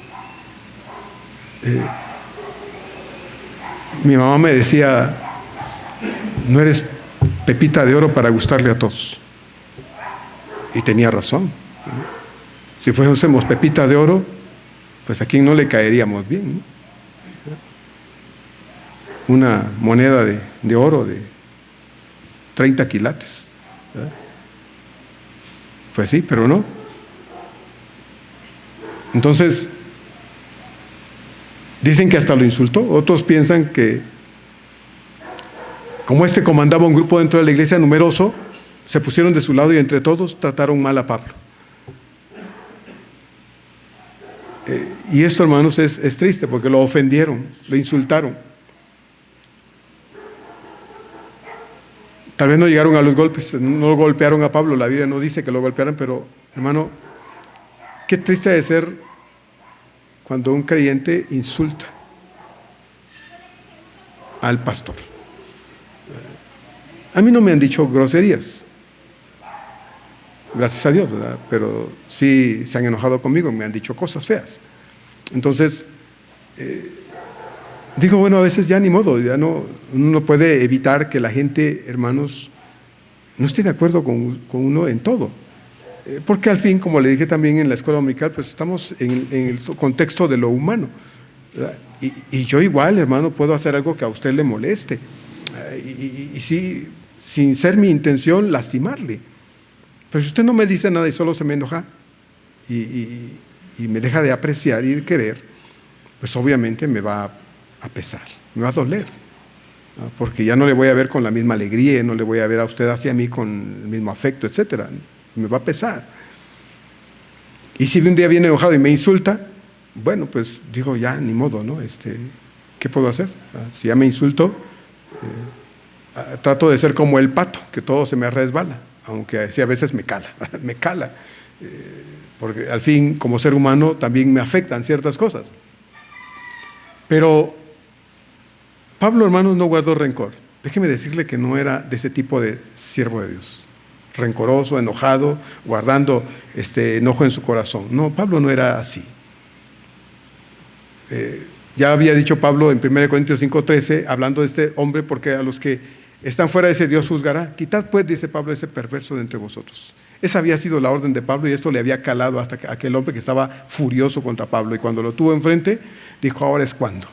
Mi mamá me decía, no eres pepita de oro para gustarle a todos. Y tenía razón. Si fuésemos pepita de oro, pues a quién no le caeríamos bien, ¿no? Una moneda de oro de 30 quilates. ¿Verdad? Pues sí, pero no. Entonces, dicen que hasta lo insultó. Otros piensan que, como este comandaba un grupo dentro de la iglesia numeroso, se pusieron de su lado y entre todos trataron mal a Pablo. Y esto, hermanos, es triste porque lo ofendieron, lo insultaron. Tal vez no llegaron a los golpes, no lo golpearon a Pablo, la Biblia no dice que lo golpearan, pero, hermano, qué triste de ser cuando un creyente insulta al pastor. A mí no me han dicho groserías, gracias a Dios, ¿verdad? Pero sí se han enojado conmigo, me han dicho cosas feas. Entonces, digo, bueno, a veces ya ni modo, ya uno no puede evitar que la gente, hermanos, no esté de acuerdo con uno en todo. Porque al fin, como le dije también en la escuela dominical, pues estamos en el contexto de lo humano, ¿verdad? Y yo igual, hermano, puedo hacer algo que a usted le moleste. Y sí, sin ser mi intención, lastimarle. Pero si usted no me dice nada y solo se me enoja y me deja de apreciar y de querer, pues obviamente me va a pesar, me va a doler, ¿no? Porque ya no le voy a ver con la misma alegría, no le voy a ver a usted hacia mí con el mismo afecto, etcétera. Me va a pesar. Y si un día viene enojado y me insulta, bueno, pues digo, ya, ni modo, ¿no? ¿Qué puedo hacer? Si ya me insultó, trato de ser como el pato, que todo se me resbala, aunque sí a veces me cala, porque al fin, como ser humano, también me afectan ciertas cosas. Pero Pablo, hermanos, no guardó rencor. Déjeme decirle que no era de ese tipo de siervo de Dios, rencoroso, enojado, guardando enojo en su corazón. No, Pablo no era así. Ya había dicho Pablo en 1 Corintios 5:13, hablando de este hombre, porque a los que están fuera de ese Dios juzgará. Quitad pues, dice Pablo, ese perverso de entre vosotros. Esa había sido la orden de Pablo y esto le había calado hasta que aquel hombre que estaba furioso contra Pablo. Y cuando lo tuvo enfrente, dijo, ahora es cuando.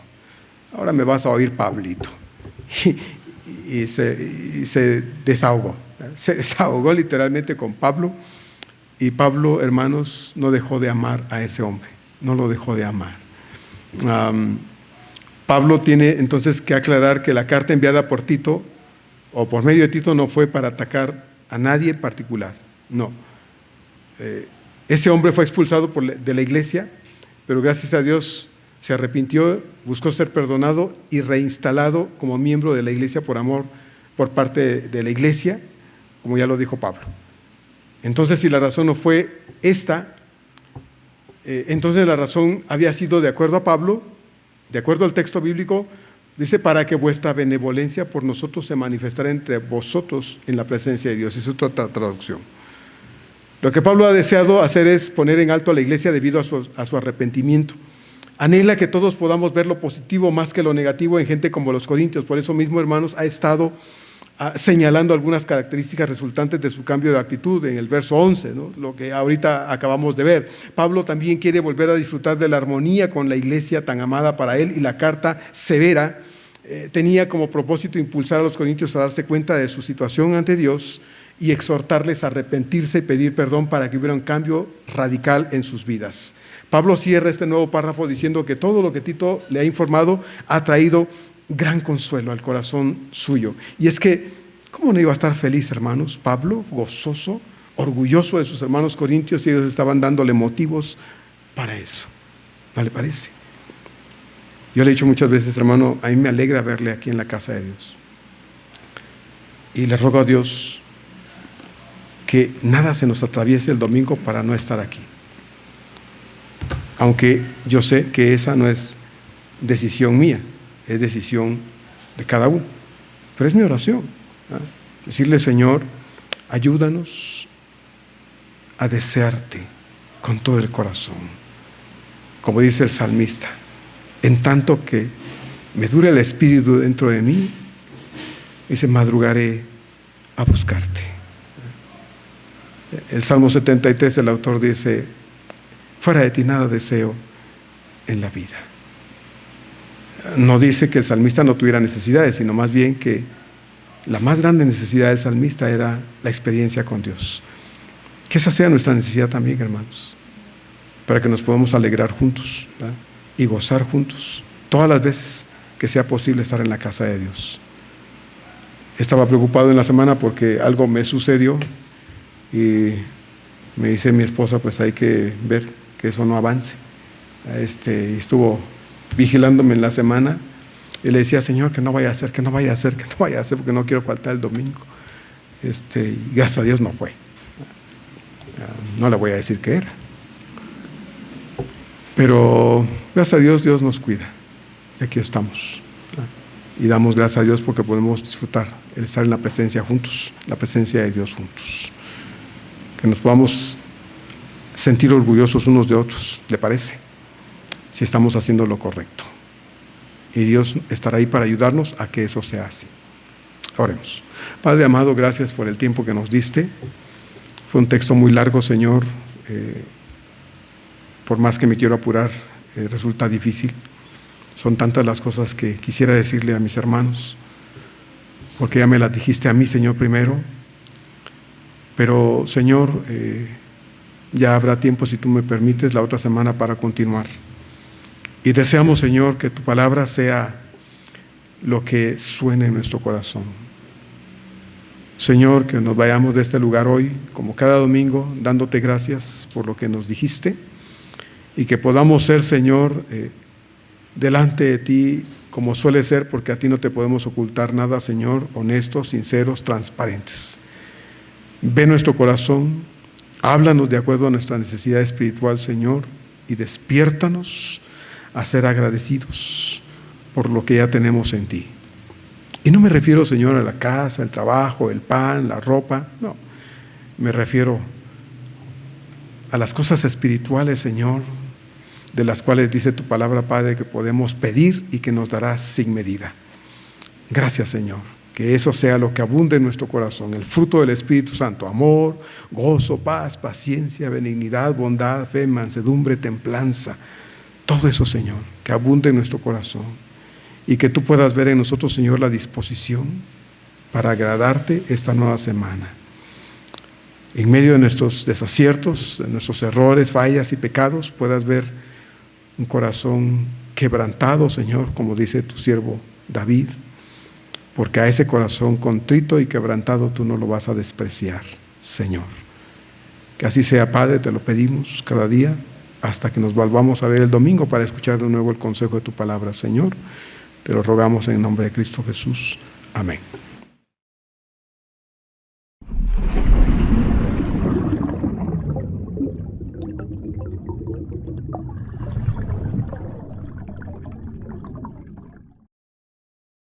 Ahora me vas a oír, Pablito. Y se desahogó. Se desahogó literalmente con Pablo. Y Pablo, hermanos, no dejó de amar a ese hombre. No lo dejó de amar. Pablo tiene entonces que aclarar que la carta enviada por Tito o por medio de Tito no fue para atacar a nadie en particular, no. Ese hombre fue expulsado de la iglesia, pero gracias a Dios se arrepintió, buscó ser perdonado y reinstalado como miembro de la iglesia por amor por parte de la iglesia, como ya lo dijo Pablo. Entonces, si la razón no fue esta, entonces la razón había sido, de acuerdo a Pablo, de acuerdo al texto bíblico, dice, para que vuestra benevolencia por nosotros se manifestara entre vosotros en la presencia de Dios. Esa es otra traducción. Lo que Pablo ha deseado hacer es poner en alto a la iglesia debido a su arrepentimiento. Anhela que todos podamos ver lo positivo más que lo negativo en gente como los corintios. Por eso mismo, hermanos, ha estado señalando algunas características resultantes de su cambio de actitud en el verso 11, ¿no? Lo que ahorita acabamos de ver. Pablo también quiere volver a disfrutar de la armonía con la iglesia tan amada para él, y la carta severa tenía como propósito impulsar a los corintios a darse cuenta de su situación ante Dios y exhortarles a arrepentirse y pedir perdón para que hubiera un cambio radical en sus vidas. Pablo cierra este nuevo párrafo diciendo que todo lo que Tito le ha informado ha traído gran consuelo al corazón suyo. Y es que, ¿cómo no iba a estar feliz, hermanos? Pablo, gozoso, orgulloso de sus hermanos corintios, y ellos estaban dándole motivos para eso. ¿No le parece? Yo le he dicho muchas veces, hermano, a mí me alegra verle aquí en la casa de Dios. Y le ruego a Dios que nada se nos atraviese el domingo para no estar aquí. Aunque yo sé que esa no es decisión mía, es decisión de cada uno. Pero es mi oración, ¿no? Decirle, Señor, ayúdanos a desearte con todo el corazón. Como dice el salmista, en tanto que me dure el espíritu dentro de mí, dice, madrugaré a buscarte. El Salmo 73, el autor dice, fuera de ti nada deseo en la vida. No dice que el salmista no tuviera necesidades, sino más bien que la más grande necesidad del salmista era la experiencia con Dios. Que esa sea nuestra necesidad también, hermanos, para que nos podamos alegrar juntos, ¿verdad? Y gozar juntos todas las veces que sea posible estar en la casa de Dios. Estaba preocupado en la semana porque algo me sucedió y me dice mi esposa, pues hay que ver que eso no avance. Y estuvo vigilándome en la semana y le decía, Señor, que no vaya a hacer, que no vaya a hacer, que no vaya a hacer, porque no quiero faltar el domingo. Y gracias a Dios no fue. No le voy a decir qué era. Pero gracias a Dios, Dios nos cuida. Y aquí estamos. Y damos gracias a Dios porque podemos disfrutar el estar en la presencia juntos, la presencia de Dios juntos. Que nos podamos sentir orgullosos unos de otros, ¿le parece? Si estamos haciendo lo correcto. Y Dios estará ahí para ayudarnos a que eso sea así. Oremos. Padre amado, gracias por el tiempo que nos diste. Fue un texto muy largo, Señor. Por más que me quiero apurar, resulta difícil. Son tantas las cosas que quisiera decirle a mis hermanos, porque ya me las dijiste a mí, Señor, primero. Pero, Señor, ya habrá tiempo, si tú me permites, la otra semana para continuar. Y deseamos, Señor, que tu palabra sea lo que suene en nuestro corazón. Señor, que nos vayamos de este lugar hoy, como cada domingo, dándote gracias por lo que nos dijiste, y que podamos ser, Señor, delante de ti, como suele ser, porque a ti no te podemos ocultar nada, Señor, honestos, sinceros, transparentes. Ve nuestro corazón, háblanos de acuerdo a nuestra necesidad espiritual, Señor, y despiértanos a ser agradecidos por lo que ya tenemos en ti. Y no me refiero, Señor, a la casa, el trabajo, el pan, la ropa, no. Me refiero a las cosas espirituales, Señor, de las cuales dice tu palabra, Padre, que podemos pedir y que nos darás sin medida. Gracias, Señor. Que eso sea lo que abunde en nuestro corazón, el fruto del Espíritu Santo, amor, gozo, paz, paciencia, benignidad, bondad, fe, mansedumbre, templanza. Todo eso, Señor, que abunde en nuestro corazón y que tú puedas ver en nosotros, Señor, la disposición para agradarte esta nueva semana. En medio de nuestros desaciertos, de nuestros errores, fallas y pecados, puedas ver un corazón quebrantado, Señor, como dice tu siervo David, porque a ese corazón contrito y quebrantado tú no lo vas a despreciar, Señor. Que así sea, Padre, te lo pedimos cada día, hasta que nos volvamos a ver el domingo para escuchar de nuevo el consejo de tu palabra, Señor. Te lo rogamos en el nombre de Cristo Jesús. Amén.